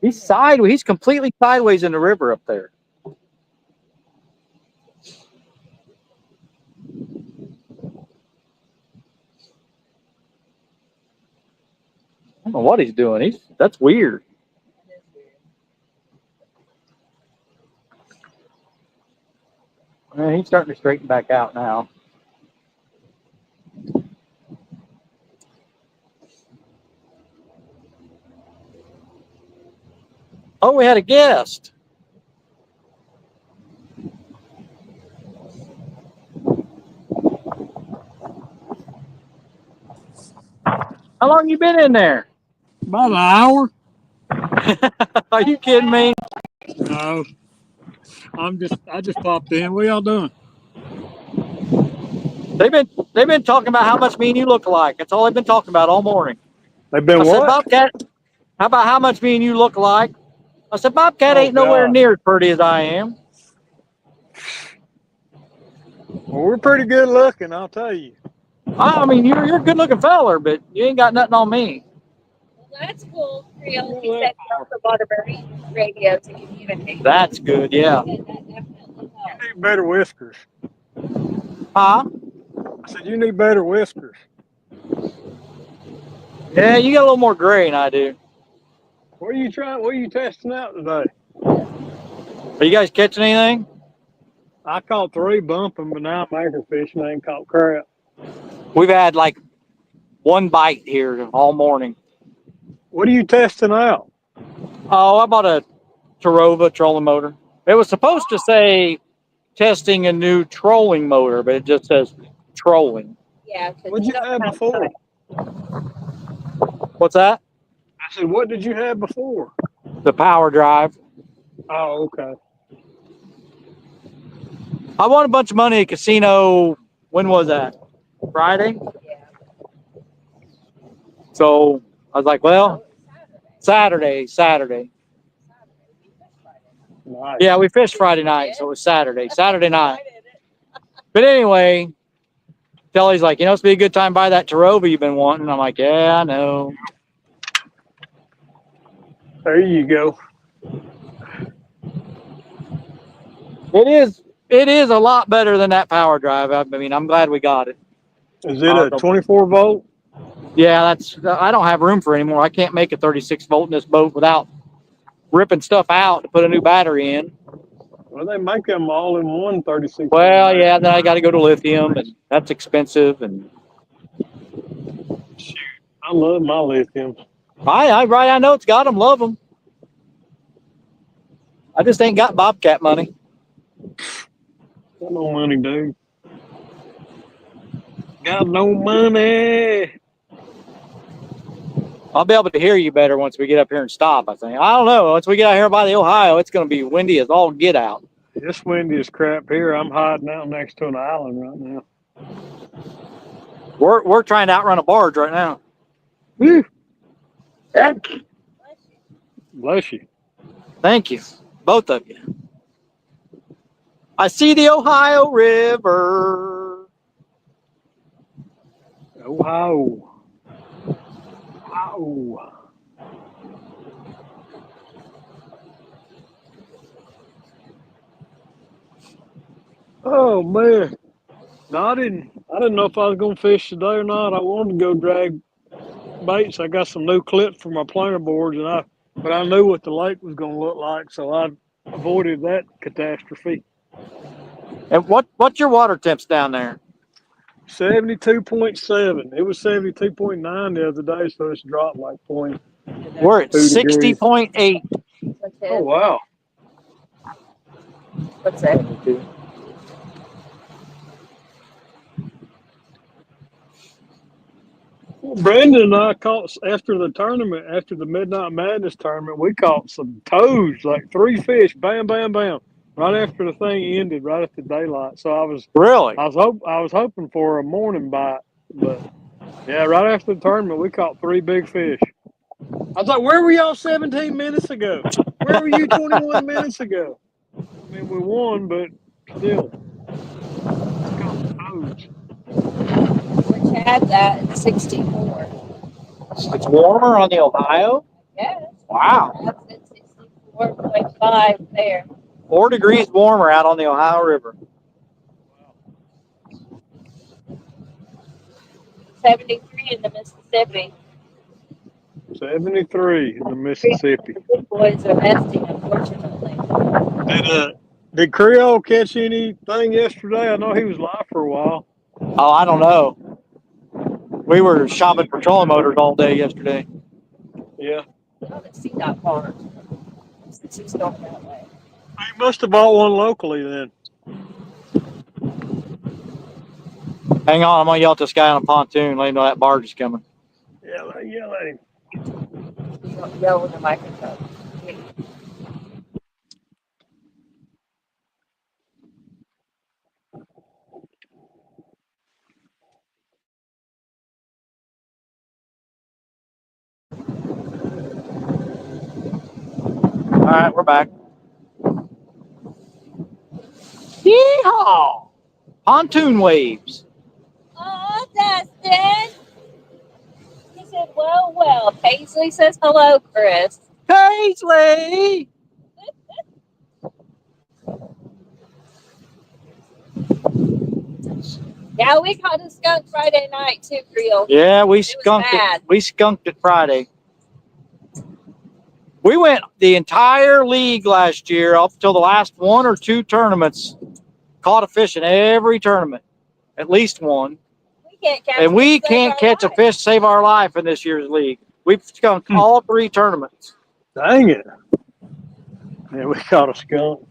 He's sideways. He's completely sideways in the river up there. I don't know what he's doing. That's weird. He's starting to straighten back out now. Oh, we had a guest. How long you been in there? About an hour. Are you kidding me? No, I just popped in. What y'all doing? They've been talking about how much me and you look alike. That's all they've been talking about all morning. They've been I said, what? Bobcat, how about how much me and you look alike? I said, Bobcat Oh, ain't nowhere God. near as pretty as I am. Well, we're pretty good looking, I'll tell you. I mean, you're a good looking feller, but you ain't got nothing on me. Well, that's cool. Creole, he said he also bought a marine radio to communicate. That's good, yeah. Yeah, that definitely You helps. need better whiskers. Huh? I said you need better whiskers. Yeah, you got a little more gray than I do. What are you testing out today? Are you guys catching anything? I caught 3 bumping, but now I'm anchor fishing. I ain't caught crap. We've had like one bite here all morning. What are you testing out? Oh, I bought a Terrova trolling motor. It was supposed to say testing a new trolling motor, but it just says trolling. Yeah, because What'd you have before? What's that? I said, what did you have before? The power drive. Oh, okay. I won a bunch of money at casino. When was that? Friday? Yeah. So I was like, well, Saturday. Nice. Yeah, we fished Friday night, so it was Saturday night. But anyway, Kelly's like, it's be a good time to buy that Terrova you've been wanting. I'm like, yeah, I know. There you go. It is a lot better than that power drive. I mean, I'm glad we got it. Is it a 24 volt? Yeah, I don't have room for it anymore. I can't make a 36 volt in this boat without ripping stuff out to put a new battery in. Well, they make them all in one 36. Well, yeah, then I got to go to lithium, and that's expensive. And shoot, I love my lithium. I know it's got them, love them. I just ain't got Bobcat money. Got no money, dude. Got no money. I'll be able to hear you better once we get up here and stop, I think. I don't know. Once we get out here by the Ohio, it's going to be windy as all get out. It's windy as crap here. I'm hiding out next to an island right now. We're trying to outrun a barge right now. Woo. Bless you. Thank you, both of you. I see the Ohio River. Ohio. Wow. Oh man. No, I didn't know if I was gonna fish today or not. I wanted to go drag baits. I got some new clips for my planer boards but I knew what the lake was gonna look like, so I avoided that catastrophe. And what's your water temps down there? 72.7. It was 72.9 the other day, so it's dropped like point. We're at 60.8. Oh wow. What's that? Brandon and I caught after the Midnight Madness tournament, we caught some toads, like 3 fish, bam, bam, bam, right after the thing ended, right after daylight. So I was hoping for a morning bite, but yeah, right after the tournament, we caught 3 big fish. I was like, where were y'all 17 minutes ago? Where were you 21 minutes ago? I mean, we won, but still, caught toads. Which had that at 64. It's warmer on the Ohio. Yes. Wow. That's at 64.5 there. 4 degrees warmer out on the Ohio River. 73 in the Mississippi. 73 in the Mississippi. The big boys are resting, unfortunately. Did Creole catch anything yesterday? I know he was live for a while. Oh, I don't know. We were shopping petroleum motors all day yesterday. Yeah. I haven't seen that barge since he's going that way. He must have bought one locally then. Hang on, I'm gonna yell at this guy on a pontoon, let him know that barge is coming. Yell at him. You don't yell in the microphone. All right, we're back. Yeehaw! Pontoon waves. Oh, Dustin. He said, well. Paisley says hello, Chris. Paisley! Yeah, we caught a skunk Friday night too, Creole. Yeah, we skunked it. We skunked it Friday. We went the entire league last year up till the last 1 or 2 tournaments. Caught a fish in every tournament, at least one. We can't catch. And we can't catch a fish to save our life in this year's league. We've skunked all 3 tournaments. Dang it. Yeah, we caught a skunk.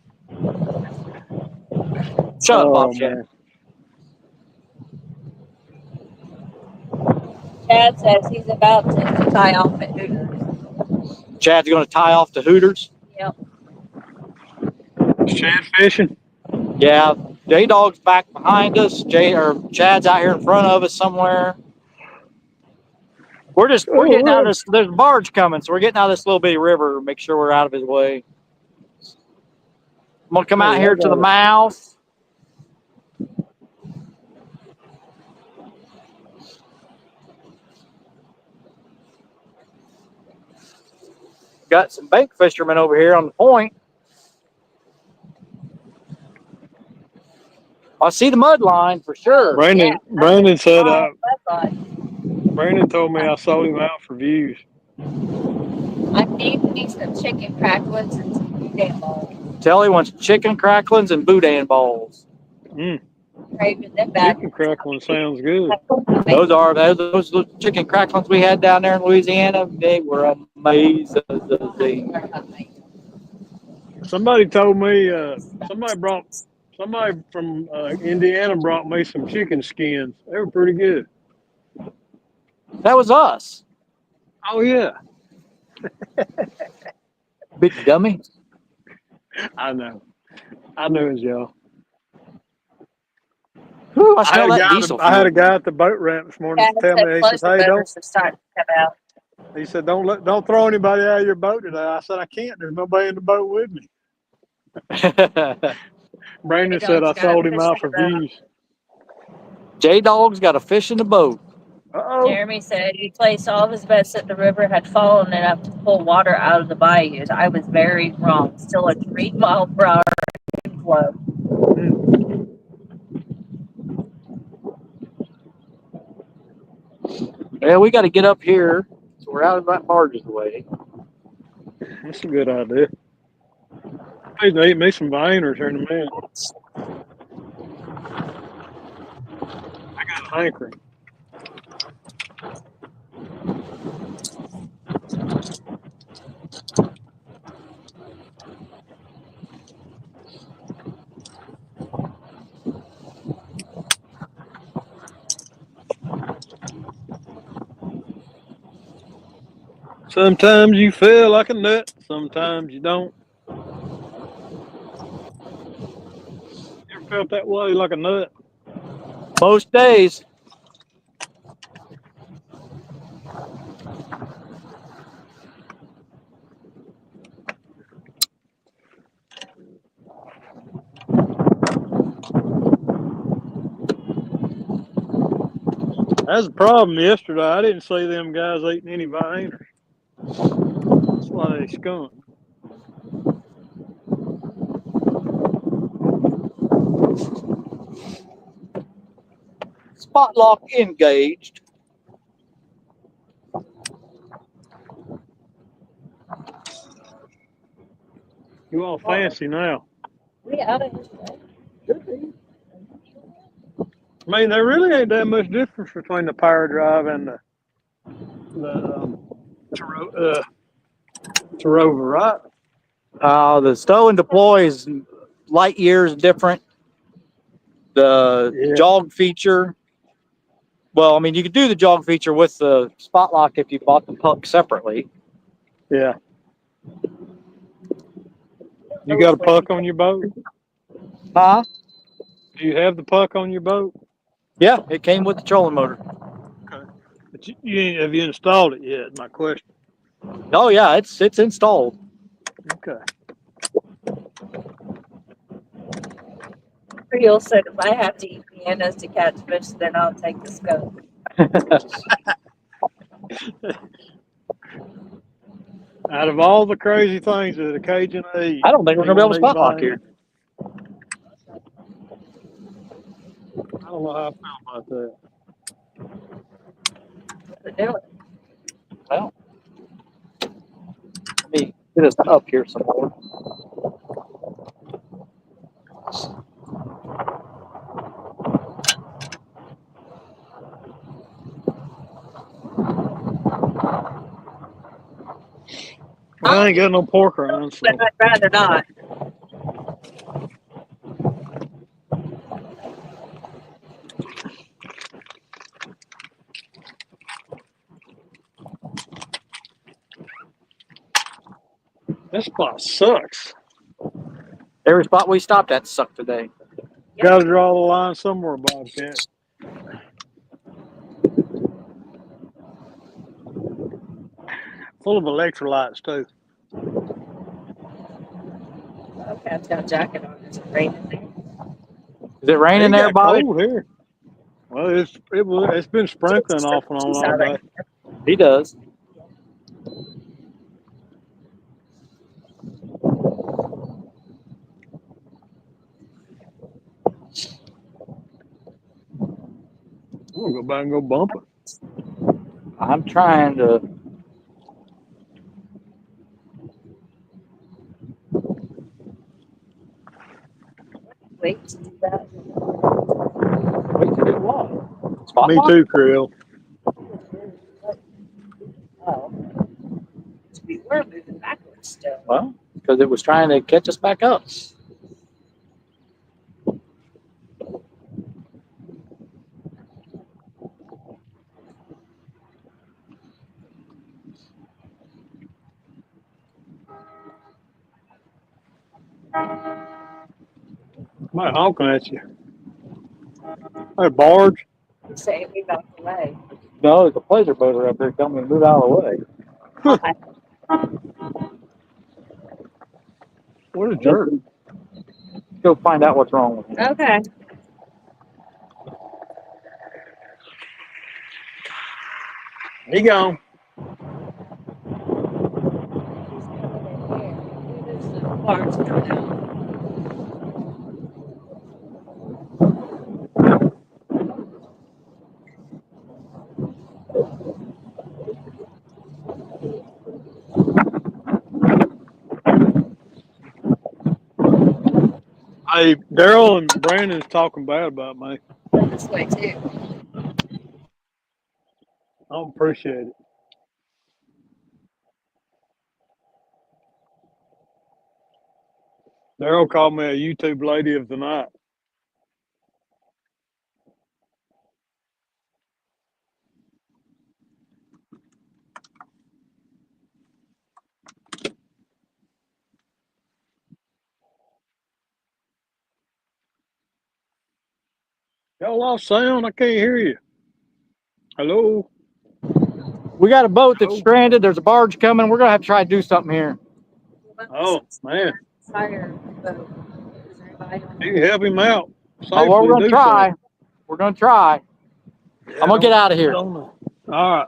Shut up, Bob Chad. Chad says he's about to tie off at Hooters. Chad's going to tie off to Hooters. Yep. Is Chad fishing? Yeah, J-Dog's back behind us. Chad's out here in front of us somewhere. We're getting out of this. There's a barge coming, so we're getting out of this little bitty river. Make sure we're out of his way. I'm gonna come out here to the mouth. Got some bank fishermen over here on the point. I see the mud line for sure. Brandon said, Brandon told me I sold him out for views. I need some chicken cracklings and some boudin balls. Telly wants chicken cracklings and boudin balls. Craving them back. Chicken crackling sounds good. Those chicken cracklings we had down there in Louisiana. They were amazing. Somebody told me somebody from Indiana brought me some chicken skins. They were pretty good. That was us. Oh yeah. Big dummy. I know it was y'all. Whew, I smell that diesel fuel. I had a guy at the boat ramp this morning tell me, he says, "Hey, He said, don't throw anybody out of your boat today." I said, "I can't. There's nobody in the boat with me." Brandon said I sold him out for views. J-Dog's got a fish in the boat. Uh-oh. Jeremy said he placed all of his bets that the river had fallen enough to pull water out of the bayous. I was very wrong. Still a 3 mile per hour flow. Yeah, we got to get up here, so we're out of that barge's way. That's a good idea. I need to eat me some viners here in a minute. I got a hankering. Sometimes you feel like a nut, sometimes you don't. You ever felt that way, like a nut? Most days. That's the problem yesterday. I didn't see them guys eating any viners. That's why they skunked. Spot lock engaged. You all fancy now. We out of here today. I mean, there really ain't that much difference between the power drive and the Terrova, right? The stow and deploy is light years different. The jog feature, well, I mean, you could do the jog feature with the spot lock if you bought the puck separately. Yeah. You got a puck on your boat? Huh? Do you have the puck on your boat? Yeah, it came with the trolling motor. Okay. But have you installed it yet? My question. Oh yeah, it's installed. Okay. Creole said if I have to eat bananas to catch fish, then I'll take the scope. Out of all the crazy things that a Cajun eat, I don't think we're gonna be able to spot lock here. I don't know how I feel about that. But do it. Well, let me get us up here some more. I ain't got no pork rinds, so. But I'd rather not. This spot sucks. Every spot we stopped at sucked today. Got to draw the line somewhere, Bobcat. Full of electrolytes too. Okay, I've got a jacket on. It's raining there. Is it raining there, Bobby? Cold here. Well, it's been sprinkling off and on all day. He does. I'm gonna go back and go bump it. I'm trying to. Wait to do that. Wait to do what? Spot Me lock? too, Krill. Oh. We were moving backwards still. Well, because it was trying to catch us back up. My honking at you. Hey, barge. Say we back away. No, there's a pleasure boater up there telling me to move out of the way. What a jerk. Go find out what's wrong with him. Okay. He gone. Barge coming out. Hey, Daryl and Brandon's talking bad about me. This way too. I don't appreciate it. Daryl called me a YouTube lady of the night. Y'all lost sound? I can't hear you. Hello? We got a boat that's stranded. There's a barge coming. We're going to have to try to do something here. Oh, man. Fire boat. Is anybody on You can help him out. Oh, well, we're going to try. Something. We're going to try. I'm gonna get out of here. All right.